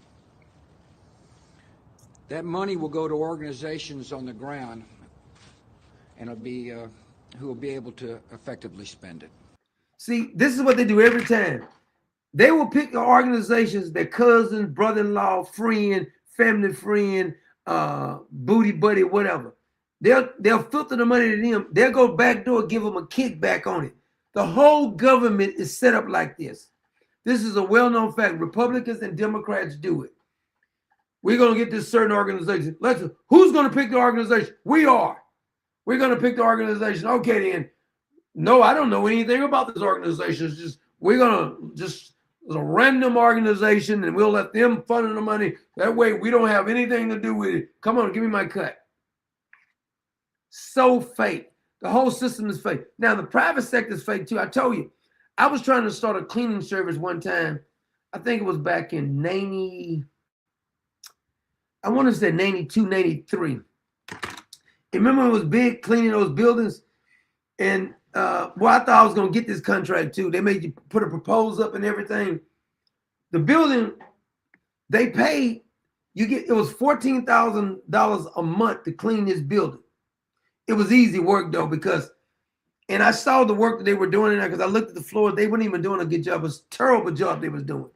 That money will go to organizations on the ground, and it'll be who will be able to effectively spend it. See, this is what they do every time. They will pick the organizations, their cousin, brother-in-law, friend, family friend, booty buddy, whatever. They'll filter the money to them. They'll go back door, give them a kickback on it. The whole government is set up like this. This is a well-known fact. Republicans and Democrats do it. We're going to get this certain organization. Who's going to pick the organization? We are. We're going to pick the organization. Okay, then. No, I don't know anything about this organization. It's just, we're going to it's a random organization, and we'll let them fund the money. That way, we don't have anything to do with it. Come on, give me my cut. So fake. The whole system is fake. Now, the private sector is fake, too. I told you. I was trying to start a cleaning service one time. I think it was back in 90. I want to say 92, 93. Remember it was big cleaning those buildings? And I thought I was going to get this contract too. They made you put a proposal up and everything. The building, they paid, it was $14,000 a month to clean this building. It was easy work though, and I saw the work that they were doing in there because I looked at the floor. They weren't even doing a good job. It was a terrible job they was doing.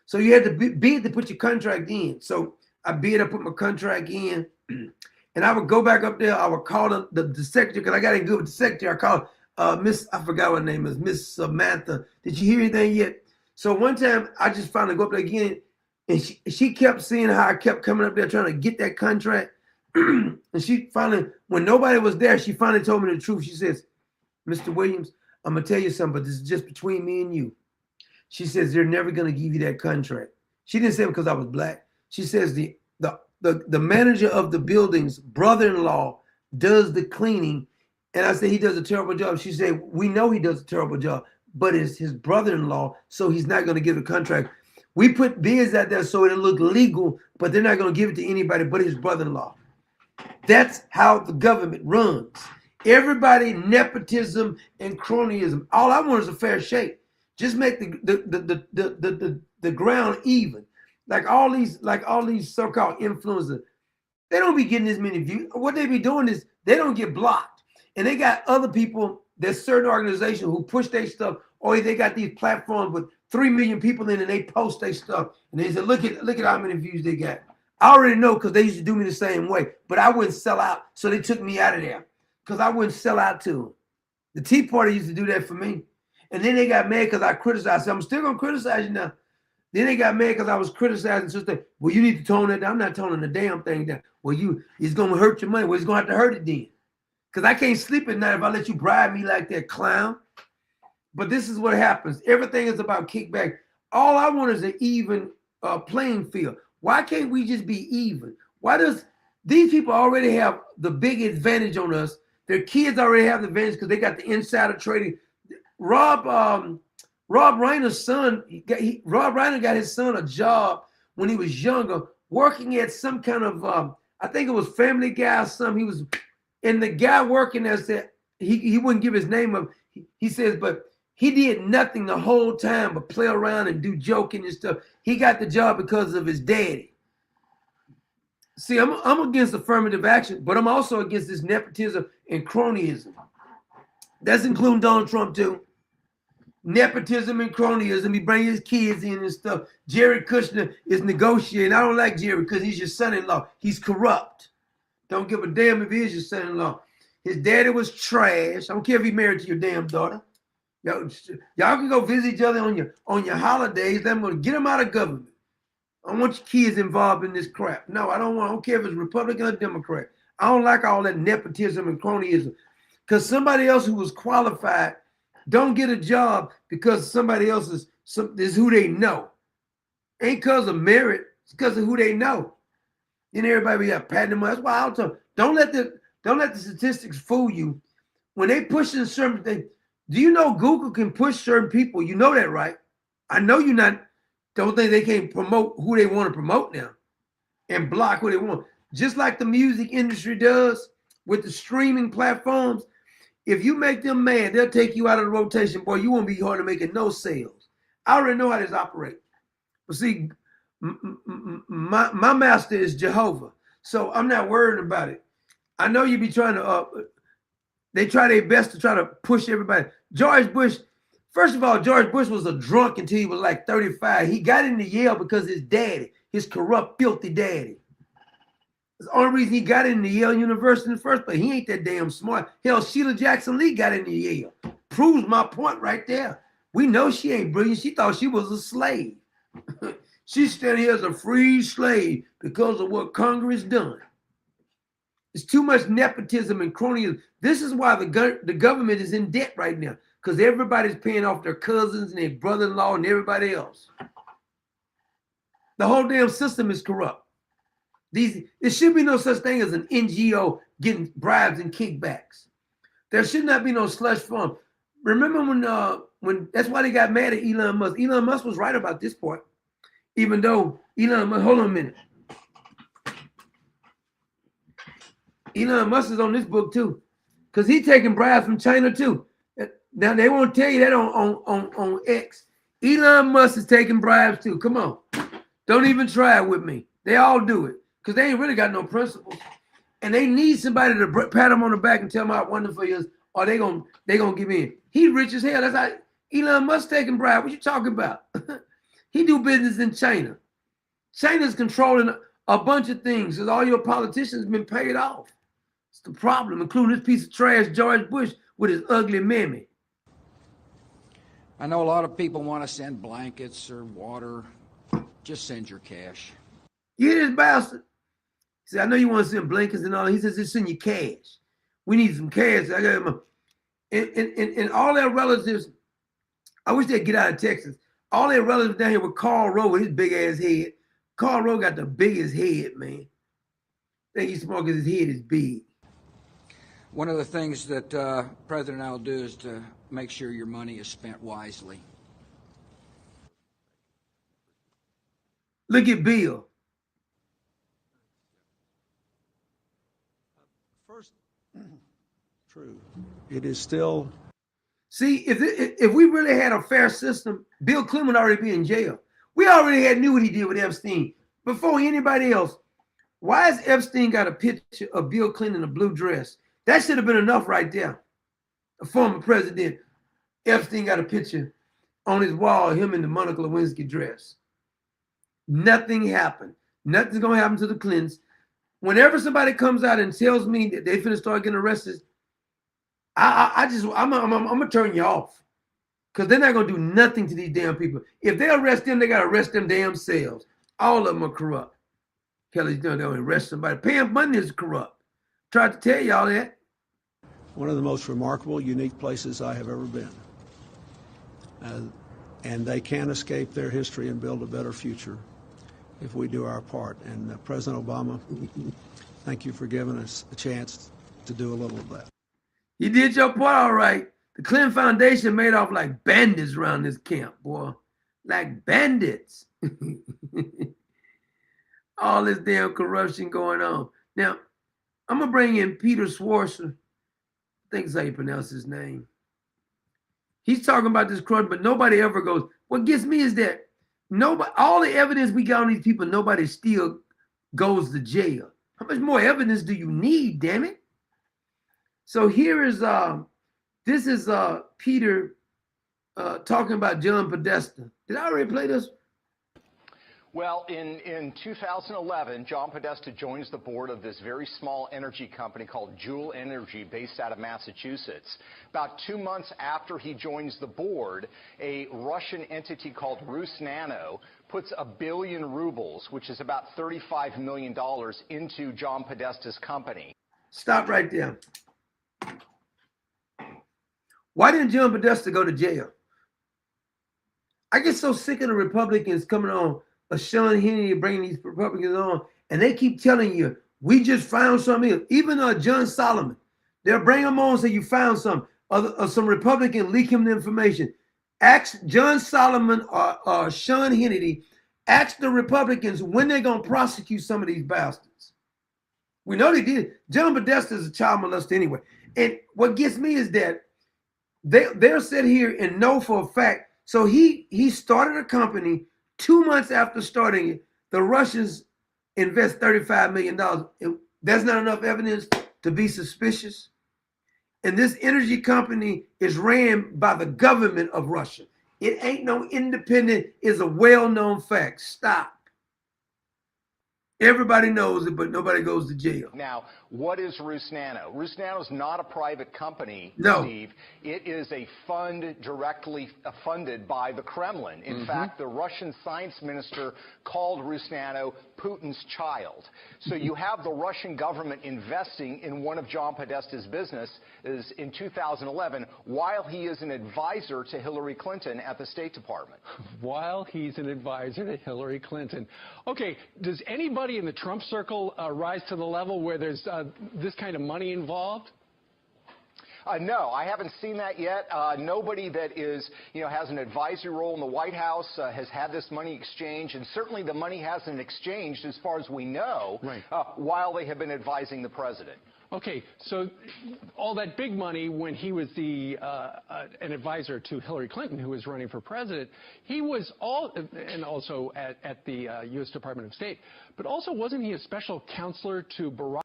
So you had to bid to put your contract in. So I put my contract in, and I would go back up there. I would call the secretary, because I got in good with the secretary. I called Miss, I forgot what her name is, Miss Samantha. Did you hear anything yet? So one time I just finally go up there again, and she kept seeing how I kept coming up there trying to get that contract. And she finally, when nobody was there, she finally told me the truth. She says, Mr. Williams, I'm going to tell you something, but this is just between me and you. She says, they're never going to give you that contract. She didn't say it because I was black. She says the manager of the building's brother-in-law does the cleaning. And I said, he does a terrible job. She said, we know he does a terrible job, but it's his brother-in-law, so he's not going to give the contract. We put bids out there so it'll look legal, but they're not going to give it to anybody but his brother-in-law. That's how the government runs. Everybody, nepotism and cronyism. All I want is a fair shake. Just make the ground even. Like all these so-called influencers, they don't be getting as many views. What they be doing is they don't get blocked. And they got other people, there's certain organizations who push their stuff, or they got these platforms with 3 million people in and they post their stuff. And they say, look at how many views they got. I already know because they used to do me the same way, but I wouldn't sell out. So they took me out of there because I wouldn't sell out to them. The Tea Party used to do that for me. And then they got mad because I criticized them. I'm still going to criticize you now. Then they got mad because I was criticizing. So they, well, you need to tone that down. I'm not toning the damn thing down. Well, it's going to hurt your money. Well, it's going to have to hurt it then. Because I can't sleep at night if I let you bribe me like that, clown. But this is what happens. Everything is about kickback. All I want is an even playing field. Why can't we just be even? Why does these people already have the big advantage on us? Their kids already have the advantage because they got the insider trading. Rob Rob Reiner's son, Rob Reiner got his son a job when he was younger, working at some kind of, I think it was Family Guy or something. And the guy working there said, he wouldn't give his name up. He says, but he did nothing the whole time but play around and do joking and stuff. He got the job because of his daddy. See, I'm against affirmative action, but I'm also against this nepotism and cronyism. That's including Donald Trump too. Nepotism and cronyism. He bring his kids in and stuff. Jared Kushner is negotiating. I don't like Jared because he's your son-in-law. He's corrupt. Don't give a damn if he is your son-in-law. His daddy was trash. I don't care if he married to your damn daughter. Y'all can go visit each other on your holidays. I'm gonna get them out of government. I don't want your kids involved in this crap. No, I don't care if it's Republican or Democrat. I don't like all that nepotism and cronyism. Because somebody else who was qualified don't get a job because somebody else is who they know. Ain't because of merit, it's because of who they know. Then everybody be patting them. That's why I'll tell them, don't let the statistics fool you. When they push in certain things, do you know Google can push certain people? You know that, right? I know you don't think they can't promote who they want to promote now and block who they want. Just like the music industry does with the streaming platforms. If you make them mad, they'll take you out of the rotation. Boy, you won't be hard to making no sales. I already know how this operates. But see, my master is Jehovah. So I'm not worried about it. I know you be trying to, they try their best to try to push everybody. George Bush, first of all, George Bush was a drunk until he was like 35. He got into Yale because his daddy, his corrupt, filthy daddy. That's the only reason he got into Yale University in the first place. He ain't that damn smart. Hell, Sheila Jackson Lee got into Yale. Proves my point right there. We know she ain't brilliant. She thought she was a slave. She's standing here as a free slave because of what Congress done. It's too much nepotism and cronyism. This is why the government is in debt right now, because everybody's paying off their cousins and their brother-in-law and everybody else. The whole damn system is corrupt. There should be no such thing as an NGO getting bribes and kickbacks. There should not be no slush fund. Remember when that's why they got mad at Elon Musk. Elon Musk was right about this part. Even though Elon Musk, hold on a minute. Elon Musk is on this book too, because he's taking bribes from China too. Now they won't tell you that on X. Elon Musk is taking bribes too. Come on, don't even try it with me. They all do it because they ain't really got no principles, and they need somebody to pat them on the back and tell them how wonderful he is, or they gonna give in. He rich as hell. That's how Elon Musk taking bribes. What you talking about? He do business in China. China's controlling a bunch of things because all your politicians been paid off. It's the problem, including this piece of trash, George Bush, with his ugly mammy. I know a lot of people want to send blankets or water. Just send your cash. You hear this bastard? He said, I know you want to send blankets and all. He says, just send your cash. We need some cash. I got him. And all their relatives, I wish they'd get out of Texas. All their relatives down here with Karl Rove with his big ass head. Karl Rove got the biggest head, man. I think he's smart because his head is big. One of the things that President will do is to make sure your money is spent wisely. Look at Bill. First, true. It is still. See, if we really had a fair system, Bill Clinton would already be in jail. We already knew what he did with Epstein before anybody else. Why has Epstein got a picture of Bill Clinton in a blue dress? That should have been enough right there. A former president, Epstein got a picture on his wall of him in the Monica Lewinsky dress. Nothing happened. Nothing's going to happen to the Clintons. Whenever somebody comes out and tells me that they finna start getting arrested, I'm gonna turn you off, because they're not gonna do nothing to these damn people. If they arrest them, they gotta arrest them damn selves. All of them are corrupt. Kelly's done. They don't arrest somebody. Paying money is corrupt. Tried to tell y'all that. One of the most remarkable, unique places I have ever been. And they can escape their history and build a better future if we do our part. And President Obama, thank you for giving us a chance to do a little of that. You did your part all right. The Clinton Foundation made off like bandits around this camp, boy. Like bandits. All this damn corruption going on. Now, I'm going to bring in Peter Schwarzer. I think that's how you pronounce his name. He's talking about this corruption, but nobody ever goes. What gets me is that nobody, all the evidence we got on these people, nobody still goes to jail. How much more evidence do you need, damn it? So here is this is Peter talking about John Podesta. Did I already play this? Well, in 2011, John Podesta joins the board of this very small energy company called Juul Energy, based out of Massachusetts. About 2 months after he joins the board, a Russian entity called Rusnano puts 1 billion rubles, which is about $35 million, into John Podesta's company. Stop right there. Why didn't John Podesta go to jail? I get so sick of the Republicans coming on, Sean Hannity bringing these Republicans on, and they keep telling you, we just found something. Even John Solomon, they'll bring him on and say, you found some. Some Republican leak him the information. Ask John Solomon or Sean Hannity, ask the Republicans when they're going to prosecute some of these bastards. We know they did. John Podesta is a child molester anyway. And what gets me is that they'll sit here and know for a fact. So he started a company. 2 months after starting it, the Russians invest $35 million. That's not enough evidence to be suspicious. And this energy company is ran by the government of Russia. It ain't no independent, it's a well-known fact. Stop. Everybody knows it, but nobody goes to jail. Now, what is Rusnano? Rusnano is not a private company, no. Steve. It is a fund directly funded by the Kremlin. In fact, the Russian science minister called Rusnano Putin's child. So you have the Russian government investing in one of John Podesta's businesses in 2011 while he is an advisor to Hillary Clinton at the State Department. While he's an advisor to Hillary Clinton. Okay, does anybody in the Trump circle rise to the level where there's this kind of money involved? No, I haven't seen that yet. Nobody that is, has an advisory role in the White House has had this money exchanged, and certainly the money hasn't exchanged, as far as we know, while they have been advising the president. Okay, so all that big money when he was an advisor to Hillary Clinton, who was running for president, he was and also at the U.S. Department of State, but also wasn't he a special counselor to Barack?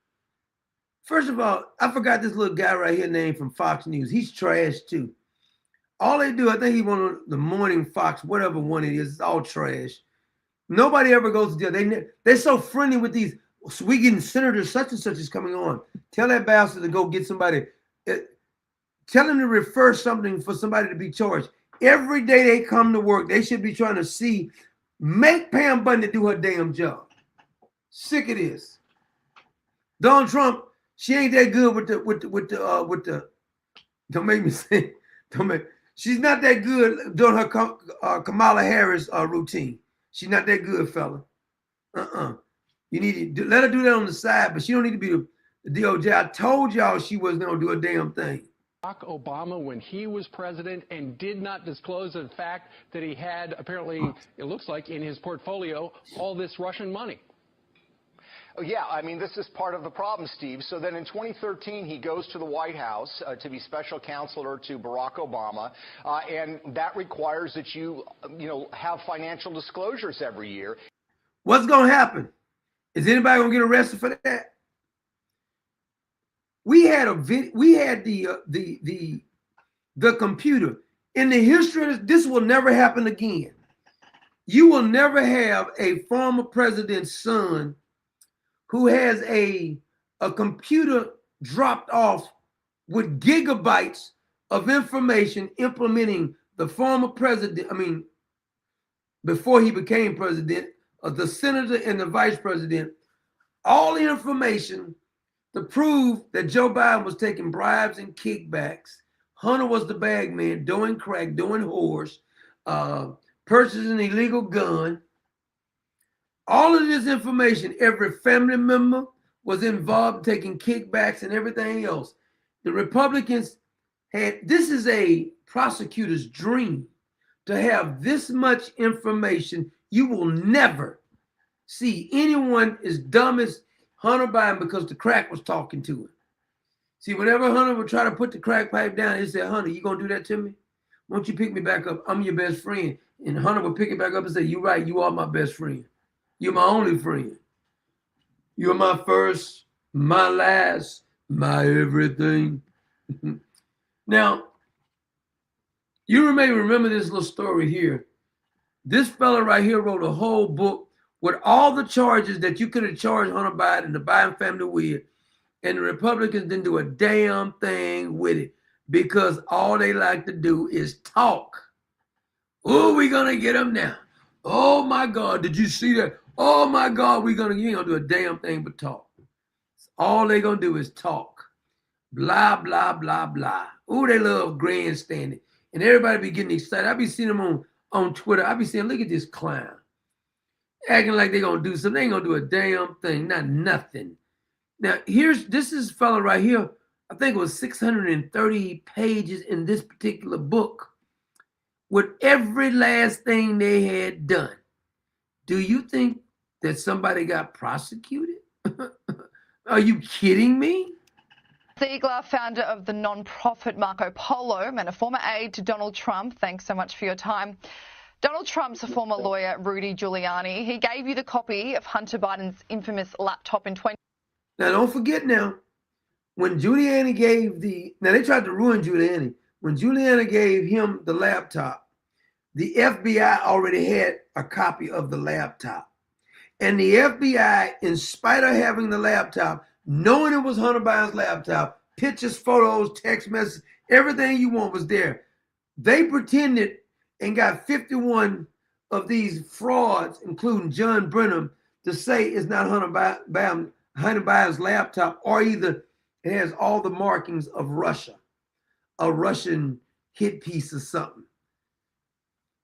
First of all, I forgot this little guy right here named from Fox News. He's trash too. All they do, I think he won the morning Fox, whatever one it is, it's all trash. Nobody ever goes to jail. They're so friendly with these. So we getting Senator such and such is coming on. Tell that bastard to go get somebody. Tell him to refer something for somebody to be charged. Every day they come to work, they should be trying to make Pam Bundy do her damn job. Sick of this. Donald Trump, she ain't that good with the. Don't make me say. She's not that good doing her Kamala Harris routine. She's not that good, fella. You need to let her do that on the side, but she don't need to be the DOJ. I told y'all she wasn't going to do a damn thing. Barack Obama, when he was president, and did not disclose the fact that he had, apparently, it looks like, in his portfolio, all this Russian money. Yeah, I mean, this is part of the problem, Steve. So then in 2013, he goes to the White House to be special counselor to Barack Obama, and that requires that you have financial disclosures every year. What's going to happen? Is anybody going to get arrested for that? We had the computer. In the history of this will never happen again. You will never have a former president's son who has a computer dropped off with gigabytes of information implementing the former president, before he became president, the senator and the vice president, all the information to prove that Joe Biden was taking bribes and kickbacks. Hunter was the bag man, doing crack, doing whores, purchasing an illegal gun. All of this information, every family member was involved taking kickbacks and everything else. The Republicans This is a prosecutor's dream to have this much information. You will never see anyone as dumb as Hunter Biden because the crack was talking to him. See, whenever Hunter would try to put the crack pipe down, he said, Hunter, you gonna do that to me? Won't you pick me back up? I'm your best friend. And Hunter would pick it back up and say, you're right, you are my best friend. You're my only friend. You're my first, my last, my everything. Now, you may remember this little story here. This fella right here wrote a whole book with all the charges that you could have charged Hunter Biden and the Biden family with, and the Republicans didn't do a damn thing with it because all they like to do is talk. Oh, we're going to get them now. Oh, my God, did you see that? Oh, my God, you ain't going to do a damn thing but talk. All they going to do is talk. Blah, blah, blah, blah. Oh, they love grandstanding. And everybody be getting excited. I be seeing them on Twitter. I be saying, look at this clown. Acting like they're going to do something. They ain't going to do a damn thing, not nothing. Now, this is a fella right here. I think it was 630 pages in this particular book with every last thing they had done. Do you think that somebody got prosecuted? Are you kidding me? Ziegler, founder of the non-profit Marco Polo and a former aide to Donald Trump. Thanks so much for your time. Donald Trump's former lawyer, Rudy Giuliani, he gave you the copy of Hunter Biden's infamous laptop in 20... Now, don't forget now, when Giuliani gave now they tried to ruin Giuliani. When Giuliani gave him the laptop, the FBI already had a copy of the laptop. And the FBI, in spite of having the laptop, knowing it was Hunter Biden's laptop, pictures, photos, text messages, everything you want was there. They pretended and got 51 of these frauds, including John Brennan, to say it's not Hunter Biden's laptop, or either it has all the markings of Russia, a Russian hit piece or something.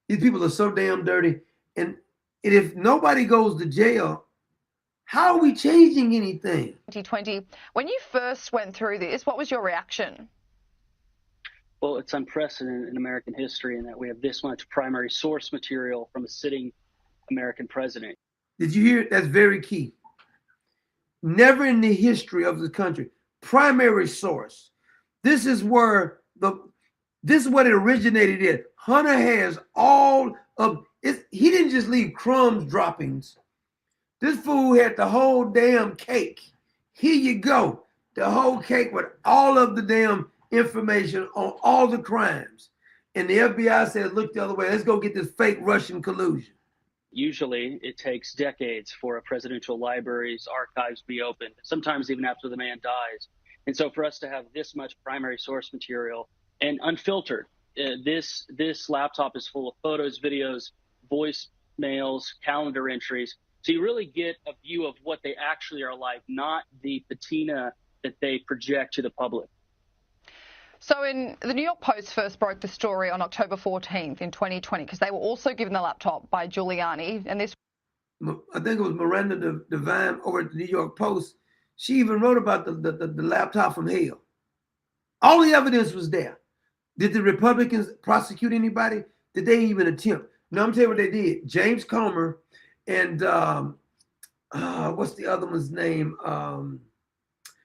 These people are so damn dirty. And if nobody goes to jail, how are we changing anything? 2020, when you first went through this, what was your reaction? Well, it's unprecedented in American history in that we have this much primary source material from a sitting American president. Did you hear it? That's very key. Never in the history of the country. Primary source. This is what it originated in. Hunter has all of it. He didn't just leave crumbs droppings. This fool had the whole damn cake. Here you go. The whole cake with all of the damn information on all the crimes. And the FBI said, look the other way. Let's go get this fake Russian collusion. Usually it takes decades for a presidential library's archives be opened, sometimes even after the man dies. And so for us to have this much primary source material and unfiltered, this laptop is full of photos, videos, voicemails, calendar entries. So you really get a view of what they actually are like, not the patina that they project to the public. So in the New York Post first broke the story on October 14th in 2020 because they were also given the laptop by Giuliani. And this, I think it was Miranda Devine over at the New York Post. She even wrote about the laptop from hell. All the evidence was there. Did the Republicans prosecute anybody? Did they even attempt? No, I'm telling you what they did. James Comer and what's the other one's name?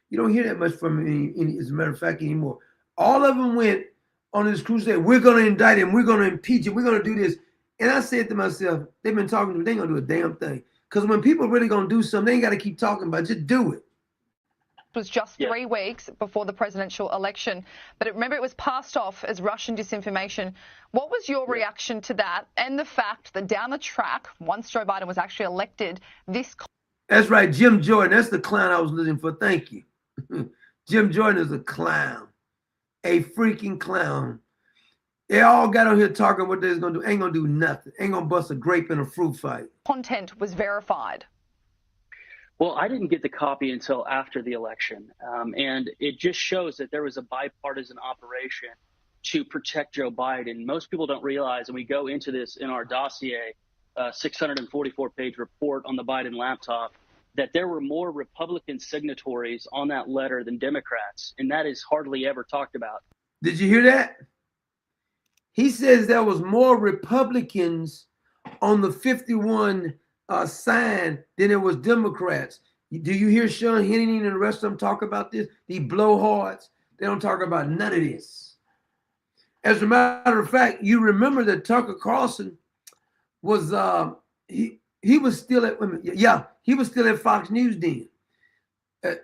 You don't hear that much from me, as a matter of fact, anymore. All of them went on this crusade. We're going to indict him. We're going to impeach him. We're going to do this. And I said to myself, they've been talking to me. They ain't going to do a damn thing. Because when people really going to do something, they ain't got to keep talking about it. Just do it. It was just 3 weeks before the presidential election. But remember, it was passed off as Russian disinformation. What was your reaction to that and the fact that down the track, once Joe Biden was actually elected, this... That's right, Jim Jordan. That's the clown I was looking for. Thank you. Jim Jordan is a clown. A freaking clown. They all got on here talking what they're going to do. Ain't going to do nothing. Ain't going to bust a grape in a fruit fight. Content was verified. Well, I didn't get the copy until after the election. And it just shows that there was a bipartisan operation to protect Joe Biden. Most people don't realize, and we go into this in our dossier, 644-page report on the Biden laptop, that there were more Republican signatories on that letter than Democrats, and that is hardly ever talked about. Did you hear that? He says there was more Republicans on the 51 sign than it was Democrats. Do you hear Sean Hannity and the rest of them talk about this? These blowhards, they don't talk about none of this. As a matter of fact, you remember that Tucker Carlson was he was still at he was still at Fox News then.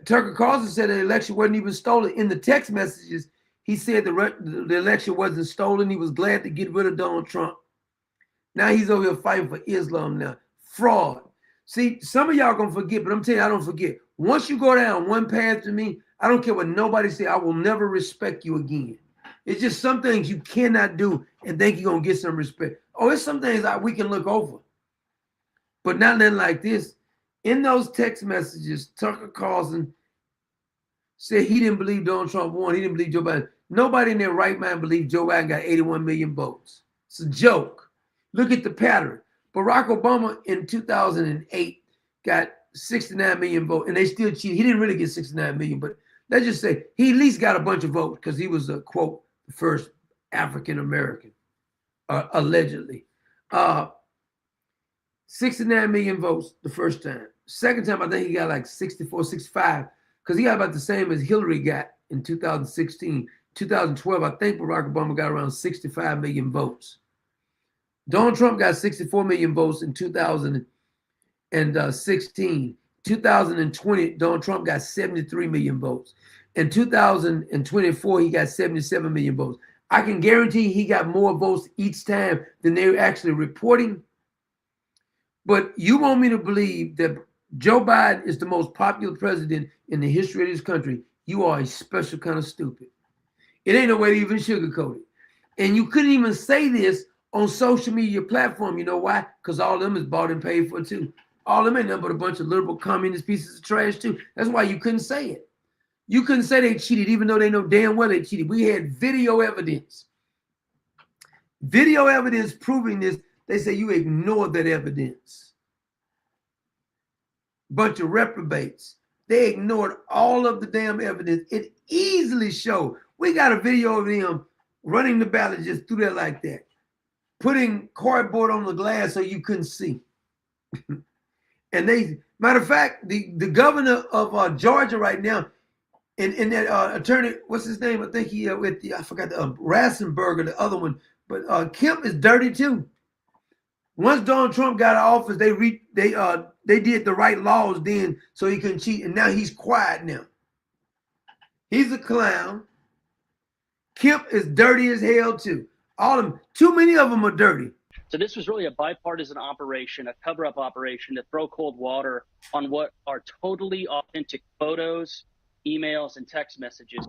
Tucker Carlson said the election wasn't even stolen. In the text messages, he said the election wasn't stolen. He was glad to get rid of Donald Trump. Now he's over here fighting for Islam now. Fraud. See, some of y'all gonna forget, but I'm telling you, I don't forget. Once you go down one path to me, I don't care what nobody say, I will never respect you again. It's just some things you cannot do and think you're gonna get some respect. Oh, it's some things that we can look over. But not nothing like this. In those text messages, Tucker Carlson said he didn't believe Donald Trump won. He didn't believe Joe Biden. Nobody in their right mind believed Joe Biden got 81 million votes. It's a joke. Look at the pattern. Barack Obama in 2008 got 69 million votes, and they still cheated. He didn't really get 69 million, but let's just say he at least got a bunch of votes because he was, quote, the first African-American, allegedly. 69 million votes the first time. Second time, I think he got like 64, 65, because he got about the same as Hillary got in 2016. 2012, I think Barack Obama got around 65 million votes. Donald Trump got 64 million votes in 2016. 2020, Donald Trump got 73 million votes. In 2024, he got 77 million votes. I can guarantee he got more votes each time than they're actually reporting. But you want me to believe that Joe Biden is the most popular president in the history of this country? You are a special kind of stupid. It ain't no way to even sugarcoat it. And you couldn't even say this on social media platform. You know why? Because all of them is bought and paid for too. All of them ain't nothing but a bunch of liberal communist pieces of trash too. That's why you couldn't say it. You couldn't say they cheated, even though they know damn well they cheated. We had video evidence. Video evidence proving this. They say you ignored that evidence. Bunch of reprobates. They ignored all of the damn evidence. It easily showed. We got a video of them running the ballot just through there like that, putting cardboard on the glass so you couldn't see. And they, matter of fact, the governor of Georgia right now, and that attorney, what's his name? I think he with the, I forgot the Rassenberger, the other one, but Kemp is dirty too. Once Donald Trump got out of office, they did the right laws then so he couldn't cheat, and now he's quiet now. He's a clown. Kemp is dirty as hell too. All of them, too many of them are dirty. So this was really a bipartisan operation, a cover-up operation to throw cold water on what are totally authentic photos, emails, and text messages.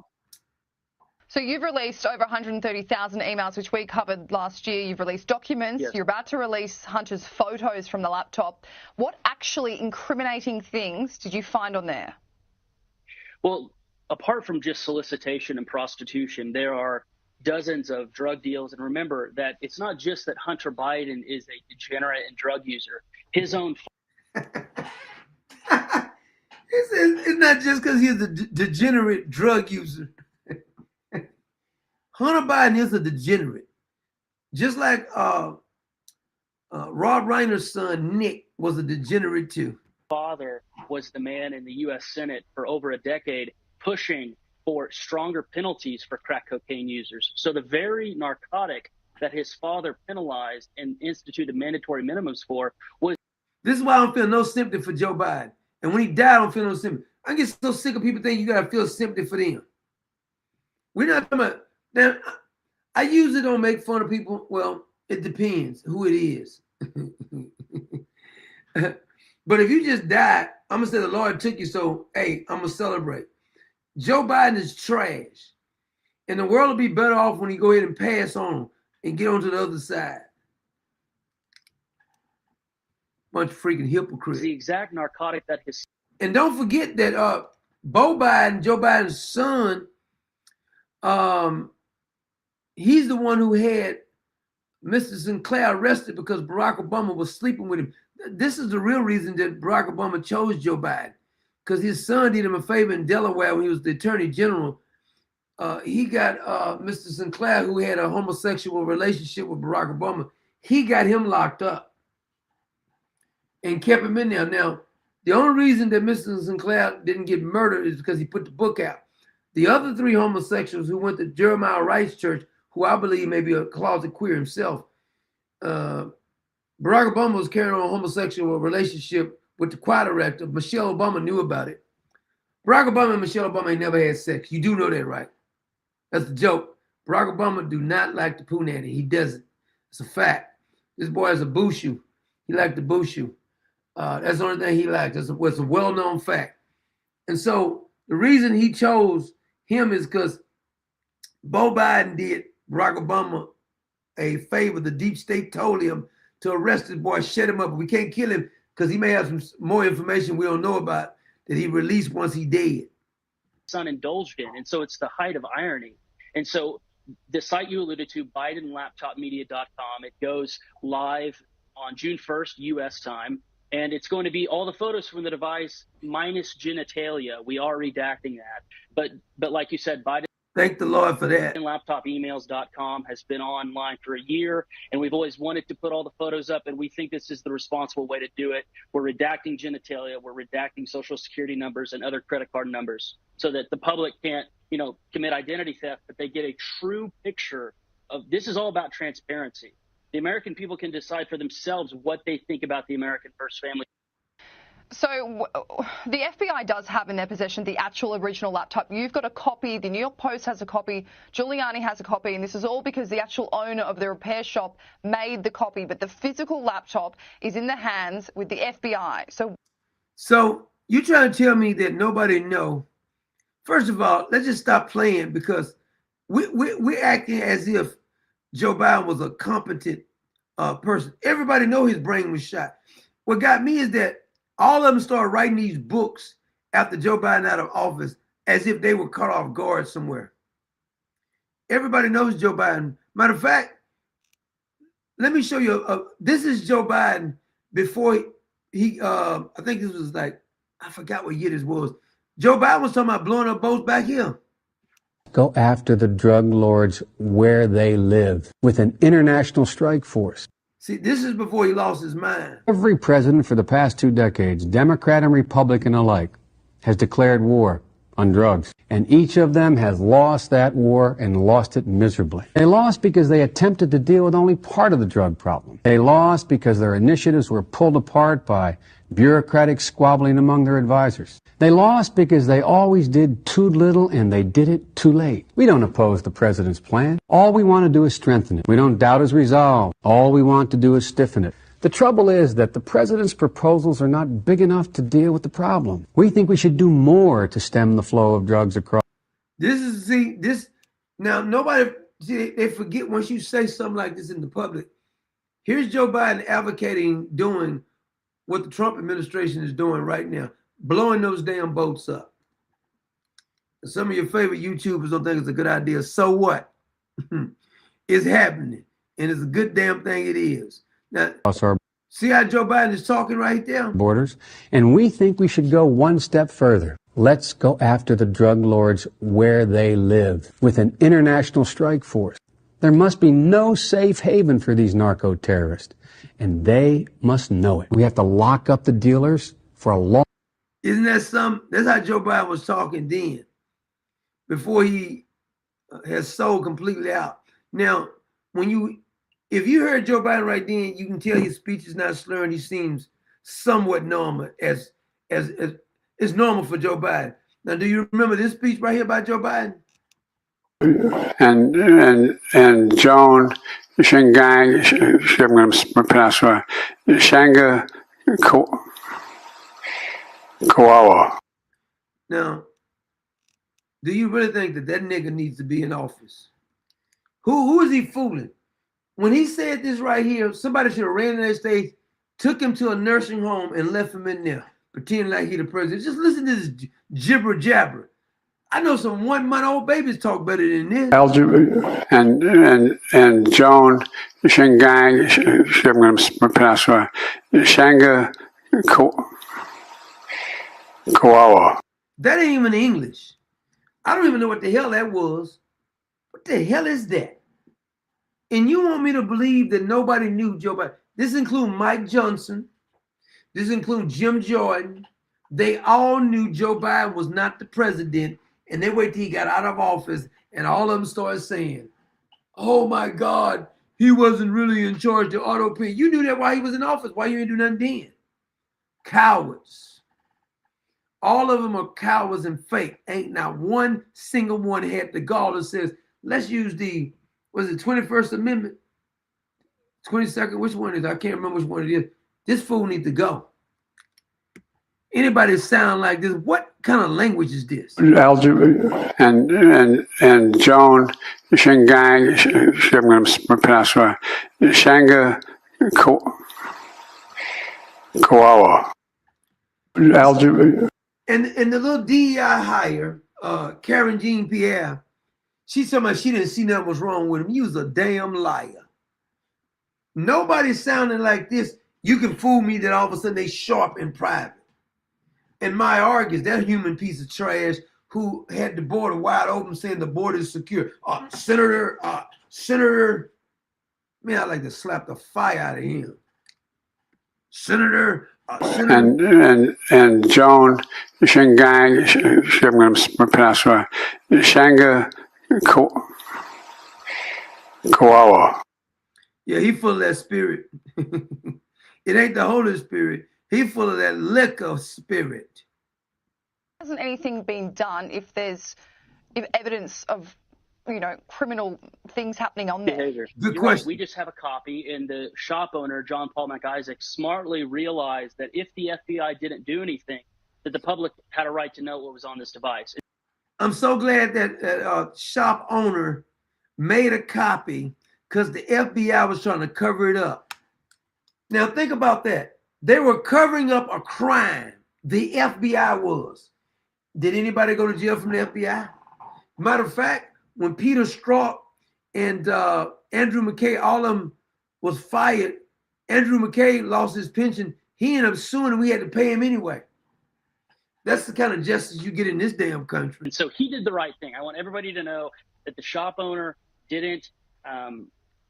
So you've released over 130,000 emails, which we covered last year. You've released documents. Yes. You're about to release Hunter's photos from the laptop. What actually incriminating things did you find on there? Well, apart from just solicitation and prostitution, there are dozens of drug deals. And remember that it's not just that Hunter Biden is a degenerate and drug user. His own... It's not just because he's a degenerate drug user. Hunter Biden is a degenerate. Just like Rob Reiner's son, Nick, was a degenerate too. Father was the man in the U.S. Senate for over a decade pushing for stronger penalties for crack cocaine users. So the very narcotic that his father penalized and instituted mandatory minimums for was... This is why I don't feel no sympathy for Joe Biden. And when he died, I don't feel no sympathy. I get so sick of people thinking you got to feel sympathy for them. We're not talking about... Now, I usually don't make fun of people. Well, it depends who it is. But if you just died, I'm going to say the Lord took you, so, hey, I'm going to celebrate. Joe Biden is trash. And the world will be better off when he go ahead and pass on and get on to the other side. Bunch of freaking hypocrites. The exact narcotic that his... And don't forget that Beau Biden, Joe Biden's son, he's the one who had Mr. Sinclair arrested because Barack Obama was sleeping with him. This is the real reason that Barack Obama chose Joe Biden, because his son did him a favor in Delaware when he was the attorney general. he got Mr. Sinclair, who had a homosexual relationship with Barack Obama. He got him locked up and kept him in there. Now, the only reason that Mr. Sinclair didn't get murdered is because he put the book out. The other 3 homosexuals who went to Jeremiah Wright's church, who I believe may be a closet queer himself, Barack Obama was carrying on a homosexual relationship with the choir director. Michelle Obama knew about it. Barack Obama and Michelle Obama ain't never had sex. You do know that, right? That's a joke. Barack Obama do not like the punani. He doesn't. It's a fact. This boy is a bushu. He liked the bushu. That's the only thing he liked. It's a well-known fact. And so the reason he chose him is because Beau Biden did Barack Obama a favor. The deep state told him to arrest this boy, shut him up. We can't kill him because he may have some more information we don't know about that he released once he dead. Son indulged in. And so it's the height of irony. And so the site you alluded to, BidenLaptopMedia.com, it goes live on June 1st, U.S. time. And it's going to be all the photos from the device minus genitalia. We are redacting that. But like you said, Biden. Thank the Lord for that. LaptopEmails.com has been online for a year, and we've always wanted to put all the photos up, and we think this is the responsible way to do it. We're redacting genitalia, we're redacting social security numbers and other credit card numbers so that the public can't, commit identity theft, but they get a true picture of this. Is all about transparency. The American people can decide for themselves what they think about the American First Family. So the FBI does have in their possession the actual original laptop. You've got a copy. The New York Post has a copy. Giuliani has a copy. And this is all because the actual owner of the repair shop made the copy. But the physical laptop is in the hands with the FBI. So you trying to tell me that nobody know? First of all, let's just stop playing because we're acting as if Joe Biden was a competent person. Everybody know his brain was shot. What got me is that all of them started writing these books after Joe Biden out of office as if they were caught off guard somewhere. Everybody knows Joe Biden. Matter of fact, let me show you. This is Joe Biden before he I think this was I forgot what year this was. Joe Biden was talking about blowing up boats back here. Go after the drug lords where they live with an international strike force. See, this is before he lost his mind. Every president for the past 2 decades, Democrat and Republican alike, has declared war on drugs. And each of them has lost that war and lost it miserably. They lost because they attempted to deal with only part of the drug problem. They lost because their initiatives were pulled apart by bureaucratic squabbling among their advisors. They lost because they always did too little and they did it too late. We don't oppose the president's plan. All we want to do is strengthen it. We don't doubt his resolve. All we want to do is stiffen it. The trouble is that the president's proposals are not big enough to deal with the problem. We think we should do more to stem the flow of drugs across. Now nobody, they forget once you say something like this in the public. Here's Joe Biden advocating doing what the Trump administration is doing right now, blowing those damn boats up. Some of your favorite YouTubers don't think it's a good idea. So what? It's happening, and it's a good damn thing it is. Now, see how Joe Biden is talking right there? Borders, and we think we should go one step further. Let's go after the drug lords where they live with an international strike force. There must be no safe haven for these narco-terrorists, and they must know it. We have to lock up the dealers for a long... Isn't that something? That's how Joe Biden was talking then, before he has sold completely out. Now, if you heard Joe Biden right then, you can tell his speech is not slurring. He seems somewhat normal, as it's normal for Joe Biden. Now, do you remember this speech right here by Joe Biden? And Joan Shingang, I'm going to pronounce it, Shanga Koala. Now, do you really think that nigga needs to be in office? Who is he fooling? When he said this right here, somebody should have ran in that stage, took him to a nursing home and left him in there, pretending like he the president. Just listen to this jibber jabber. I know some 1-month-old babies talk better than this. And Joan Shingang, I'm going to pronounce it, Shanga Koala. That ain't even English. I don't even know what the hell that was. What the hell is that? And you want me to believe that nobody knew Joe Biden? This includes Mike Johnson. This includes Jim Jordan. They all knew Joe Biden was not the president, and they waited till he got out of office, and all of them started saying, oh my God, he wasn't really in charge of the auto pen. You knew that while he was in office. Why you ain't do nothing then? Cowards. All of them are cowards and fake. Ain't not one single one had the gall that says, let's use the, was it 21st Amendment? 22nd, which one is it? I can't remember which one it is. This fool needs to go. Anybody sound like this? What kind of language is this? Algebra and Joan Shingang, I'm going to pronounce it, Shanga Koala. Algebra. And the little DEI hire, Karen Jean Pierre, she told me she didn't see nothing was wrong with him. He was a damn liar. Nobody sounding like this. You can fool me that all of a sudden they sharp in private. And my argues, that human piece of trash who had the border wide open saying the border is secure. Senator, man, I'd like to slap the fire out of him. Senator. And Joan Shingang, I'm going to pronounce it, Shanga Koala. Yeah, he full of that spirit. It ain't the Holy Spirit. He full of that liquor spirit. Hasn't anything been done if there's evidence of, criminal things happening on there? Behavior. Good You're question. Right. We just have a copy, and the shop owner, John Paul McIsaac, smartly realized that if the FBI didn't do anything, that the public had a right to know what was on this device. I'm so glad that shop owner made a copy because the FBI was trying to cover it up. Now think about that. They were covering up a crime. The FBI was. Did anybody go to jail from the FBI? Matter of fact, when Peter Strzok and Andrew McKay, all of them was fired, Andrew McKay lost his pension. He ended up suing and we had to pay him anyway. That's the kind of justice you get in this damn country. And so he did the right thing. I want everybody to know that the shop owner didn't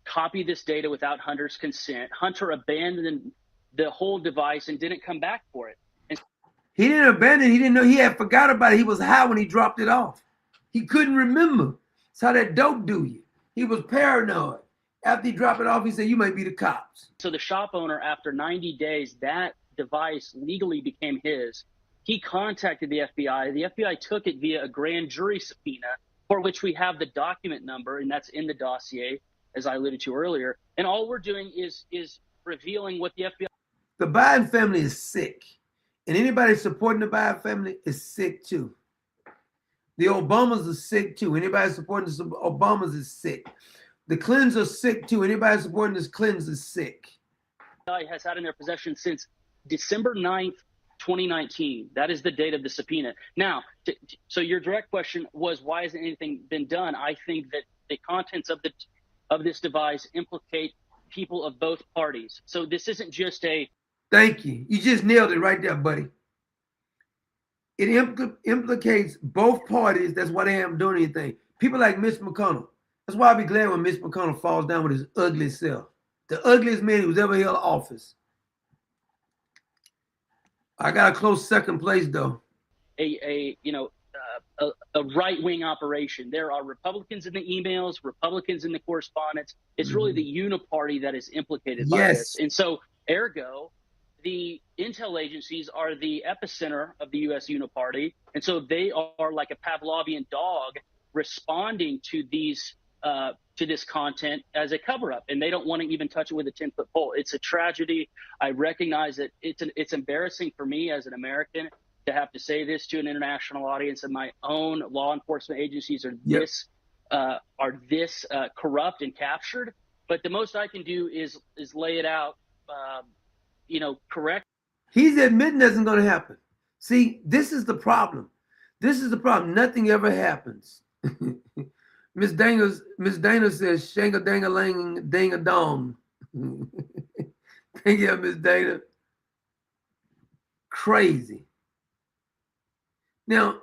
copy this data without Hunter's consent. Hunter abandoned the whole device and didn't come back for it. And he didn't abandon it. He didn't know. He had forgot about it. He was high when he dropped it off. He couldn't remember. That's how that dope do you. He was paranoid. After he dropped it off, he said, you might be the cops. so the shop owner, after 90 days, that device legally became his. He contacted the FBI. The FBI took it via a grand jury subpoena, for which we have the document number, and that's in the dossier, as I alluded to earlier. And all we're doing is revealing what the FBI... The Biden family is sick. And anybody supporting the Biden family is sick too. The Obamas are sick too. Anybody supporting the Obamas is sick. The Clintons are sick too. Anybody supporting the Clintons is sick. has had in their possession since December 9th, 2019. That is the date of the subpoena. Now, so your direct question was, why hasn't anything been done? I think that the contents of this device implicate people of both parties. So this isn't just a... Thank you. You just nailed it right there, buddy. It implicates both parties. That's why they haven't done anything. People like Mitch McConnell. That's why I'll be glad when Mitch McConnell falls down with his ugly self. The ugliest man who's ever held office. I got a close second place, though. A right-wing operation. There are Republicans in the emails, Republicans in the correspondence. It's really the uniparty that is implicated by this. And so, ergo, the intel agencies are the epicenter of the U.S. uniparty. And so they are like a Pavlovian dog responding to these to this content as a cover-up, and they don't want to even touch it with a 10-foot pole. It's a tragedy. I recognize that it's embarrassing for me as an American to have to say this to an international audience, and my own law enforcement agencies are this corrupt and captured. But the most I can do is lay it out, correct. He's admitting that's not going to happen. See, this is the problem. This is the problem. Nothing ever happens. Miss Dana says, "Shanga danga lang dang a dong." Thank you, Miss Dana. Crazy. Now,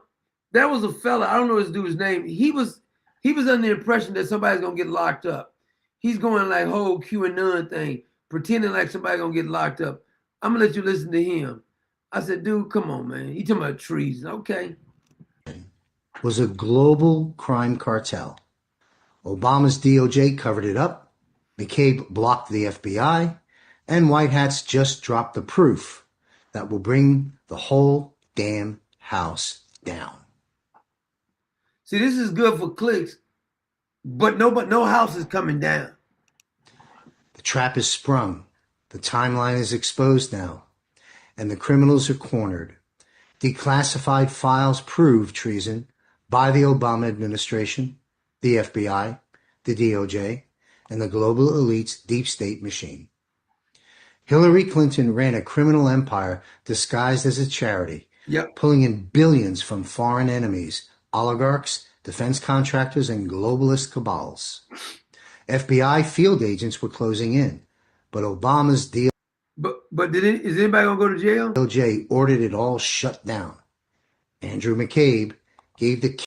There was a fella, I don't know his dude's name. He was under the impression that somebody's gonna get locked up. He's going like whole QAnon thing, pretending like somebody's gonna get locked up. I'm gonna let you listen to him. I said, dude, come on, man. He talking about treason. Okay. Was a global crime cartel. Obama's DOJ covered it up. McCabe blocked the FBI, and White Hats just dropped the proof that will bring the whole damn house down. See, this is good for clicks, but no house is coming down. The trap is sprung. The timeline is exposed now, and the criminals are cornered. Declassified files prove treason by the Obama administration, the FBI, the DOJ, and the global elite's deep state machine. Hillary Clinton ran a criminal empire disguised as a charity, pulling in billions from foreign enemies, oligarchs, defense contractors, and globalist cabals. FBI field agents were closing in, but Obama's deal. But is anybody gonna go to jail? DOJ ordered it all shut down. Andrew McCabe gave the.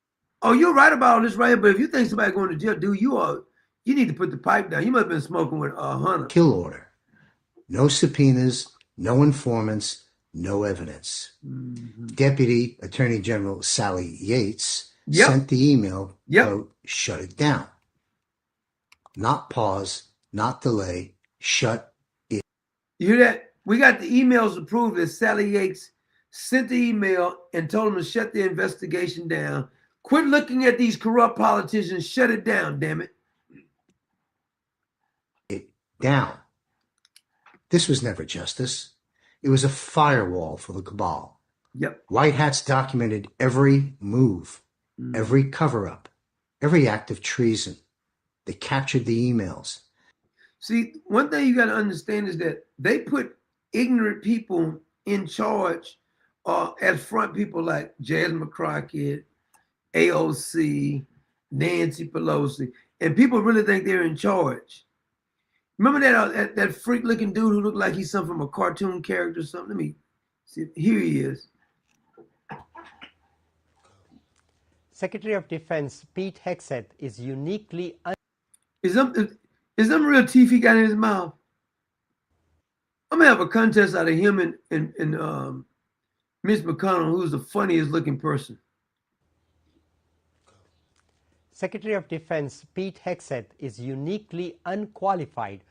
Oh, you're right about all this right here, but if you think somebody going to jail, dude, you need to put the pipe down. You must have been smoking with Hunter. Kill order. No subpoenas, no informants, no evidence. Deputy Attorney General Sally Yates sent the email, quote, shut it down. Not pause, not delay, shut it. You hear that? We got the emails to prove that Sally Yates sent the email and told them to shut the investigation down. Quit looking at these corrupt politicians. Shut it down, damn it. Down. This was never justice. It was a firewall for the cabal. White Hats documented every move, every cover-up, every act of treason. They captured the emails. See, one thing you got to understand is that they put ignorant people in charge as front people like Jasmine Crockett, AOC, Nancy Pelosi, and people really think they're in charge. Remember that freak-looking dude who looked like he's something from a cartoon character or something? Let me see. Here he is. Secretary of Defense Pete Hegseth is uniquely... Is them real teeth he got in his mouth? I'm going to have a contest out of him and Mitch McConnell, who's the funniest looking person. Secretary of Defense Pete Hegseth is uniquely unqualified.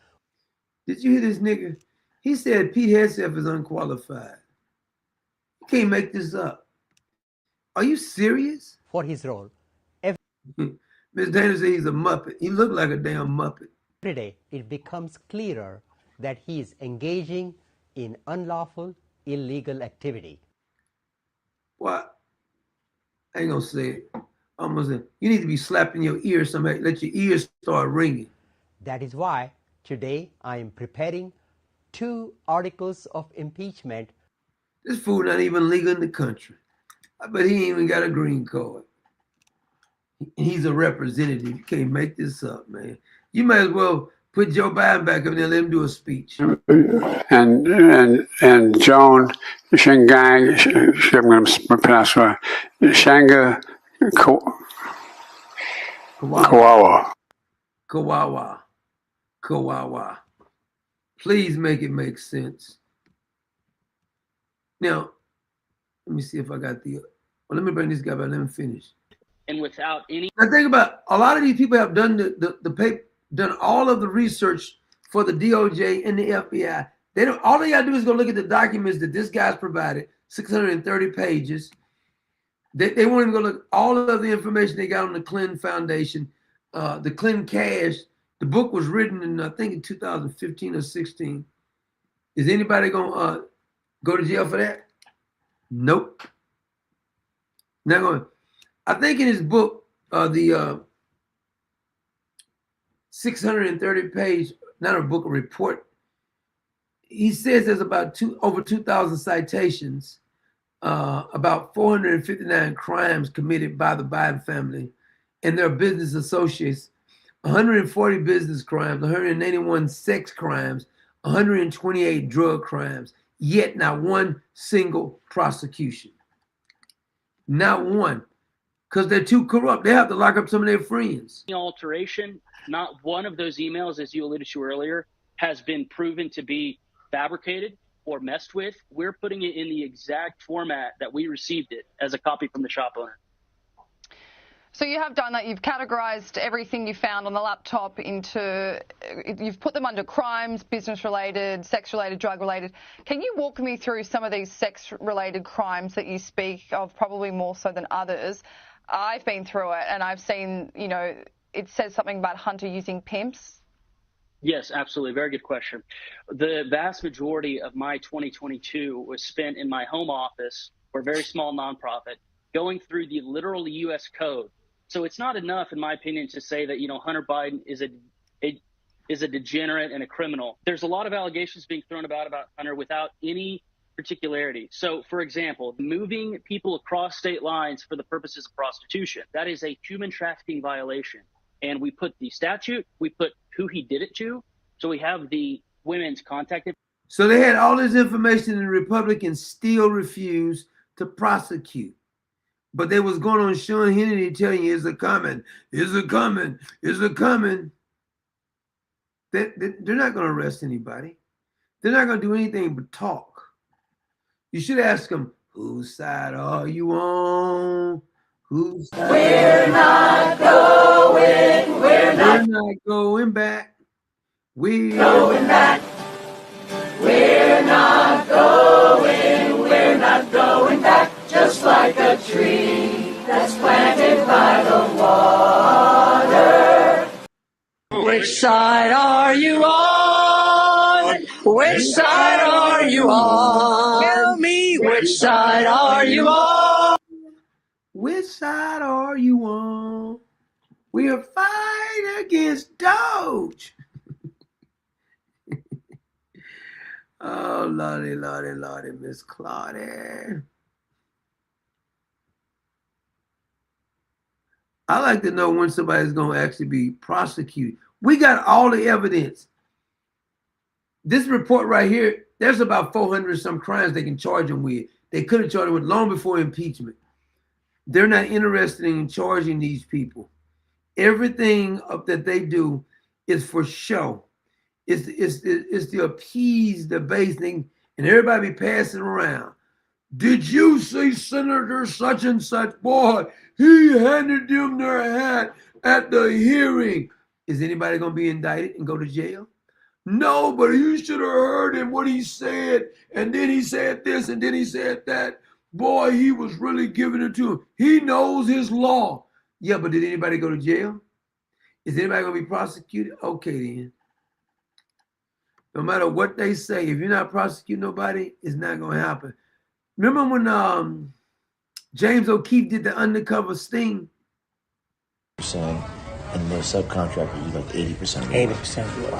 Did you hear this nigga? He said Pete Hegseth is unqualified. You can't make this up. Are you serious? For his role. Ms. Dana said he's a Muppet. He looked like a damn Muppet. Every day it becomes clearer that he is engaging in unlawful, illegal activity. What? I ain't gonna say it. I'm gonna say, you need to be slapping your ears somebody, let your ears start ringing. That is why today I am preparing 2 articles of impeachment. This fool not even legal in the country. I bet he ain't even got a green card. He's a representative. You can't make this up, man. You might as well put Joe Biden back up there and let him do a speech. And Joan Shingang, I'm going to pronounce it, Shanga Kawawa. Please make it make sense. Now, let me see if I got the. Well, let me bring this guy back. Let me finish. And without any. Now think about a lot of these people have done the paper, done all of the research for the DOJ and the FBI. They don't. All they gotta do is go look at the documents that this guy's provided, 630 pages. They won't even go look all of the information they got on the Clinton Foundation, the Clinton Cash. The book was written in I think in 2015 or 16. Is anybody gonna go to jail for that? Nope. Not going. I think in his book, the 630 page, not a book, a report, he says there's about over 2,000 citations, about 459 crimes committed by the Biden family and their business associates, 140 business crimes, 181 sex crimes, 128 drug crimes, yet not one single prosecution. Not one. because they're too corrupt. They have to lock up some of their friends. Alteration, not one of those emails, as you alluded to earlier, has been proven to be fabricated or messed with. We're putting it in the exact format that we received it as a copy from the shop owner. So you have done that. You've categorized everything you found on the laptop into, you've put them under crimes, business-related, sex-related, drug-related. Can you walk me through some of these sex-related crimes that you speak of, probably more so than others? I've been through it, and I've seen, you know, it says something about Hunter using pimps. Yes, absolutely. Very good question. The vast majority of my 2022 was spent in my home office for a very small nonprofit, going through the literal U.S. code. So it's not enough, in my opinion, to say that, you know, Hunter Biden is a degenerate and a criminal. There's a lot of allegations being thrown about Hunter without any particularity. So, for example, moving people across state lines for the purposes of prostitution, that is a human trafficking violation. And we put the statute, we put who he did it to. So we have the women's contact. So they had all this information, and the Republicans still refused to prosecute. But they was going on Sean Hannity telling you, is it coming? Is it coming? Is it coming? They're not going to arrest anybody. They're not going to do anything but talk. You should ask them, whose side are you on? Whose side? We're not going. We're not going back. We're going back. We're not going. We're not going back. Just like a tree that's planted by the water. Which side are you on? Which side are you on? Tell me, which side are you on? Which side are you on? We are fighting against Doge. Oh, Lordy, Lordy, Lordy, Miss Claudia. I like to know when somebody's going to actually be prosecuted. We got all the evidence. This report right here, there's about 400 some crimes they can charge him with. They could have charged him with long before impeachment. They're not interested in charging these people. Everything that they do is for show. It's to appease the base thing, and everybody be passing around. Did you see Senator such and such? Boy, he handed them their hat at the hearing. Is anybody going to be indicted and go to jail? No, but you should have heard him, what he said, and then he said this, and then he said that. Boy, he was really giving it to him. He knows his law. Yeah, but did anybody go to jail? Is anybody going to be prosecuted? Okay, then. No matter what they say, if you're not prosecuting nobody, it's not going to happen. Remember when James O'Keefe did the undercover sting? Saying, and the subcontractors do like 80% of the work. 80% of the work.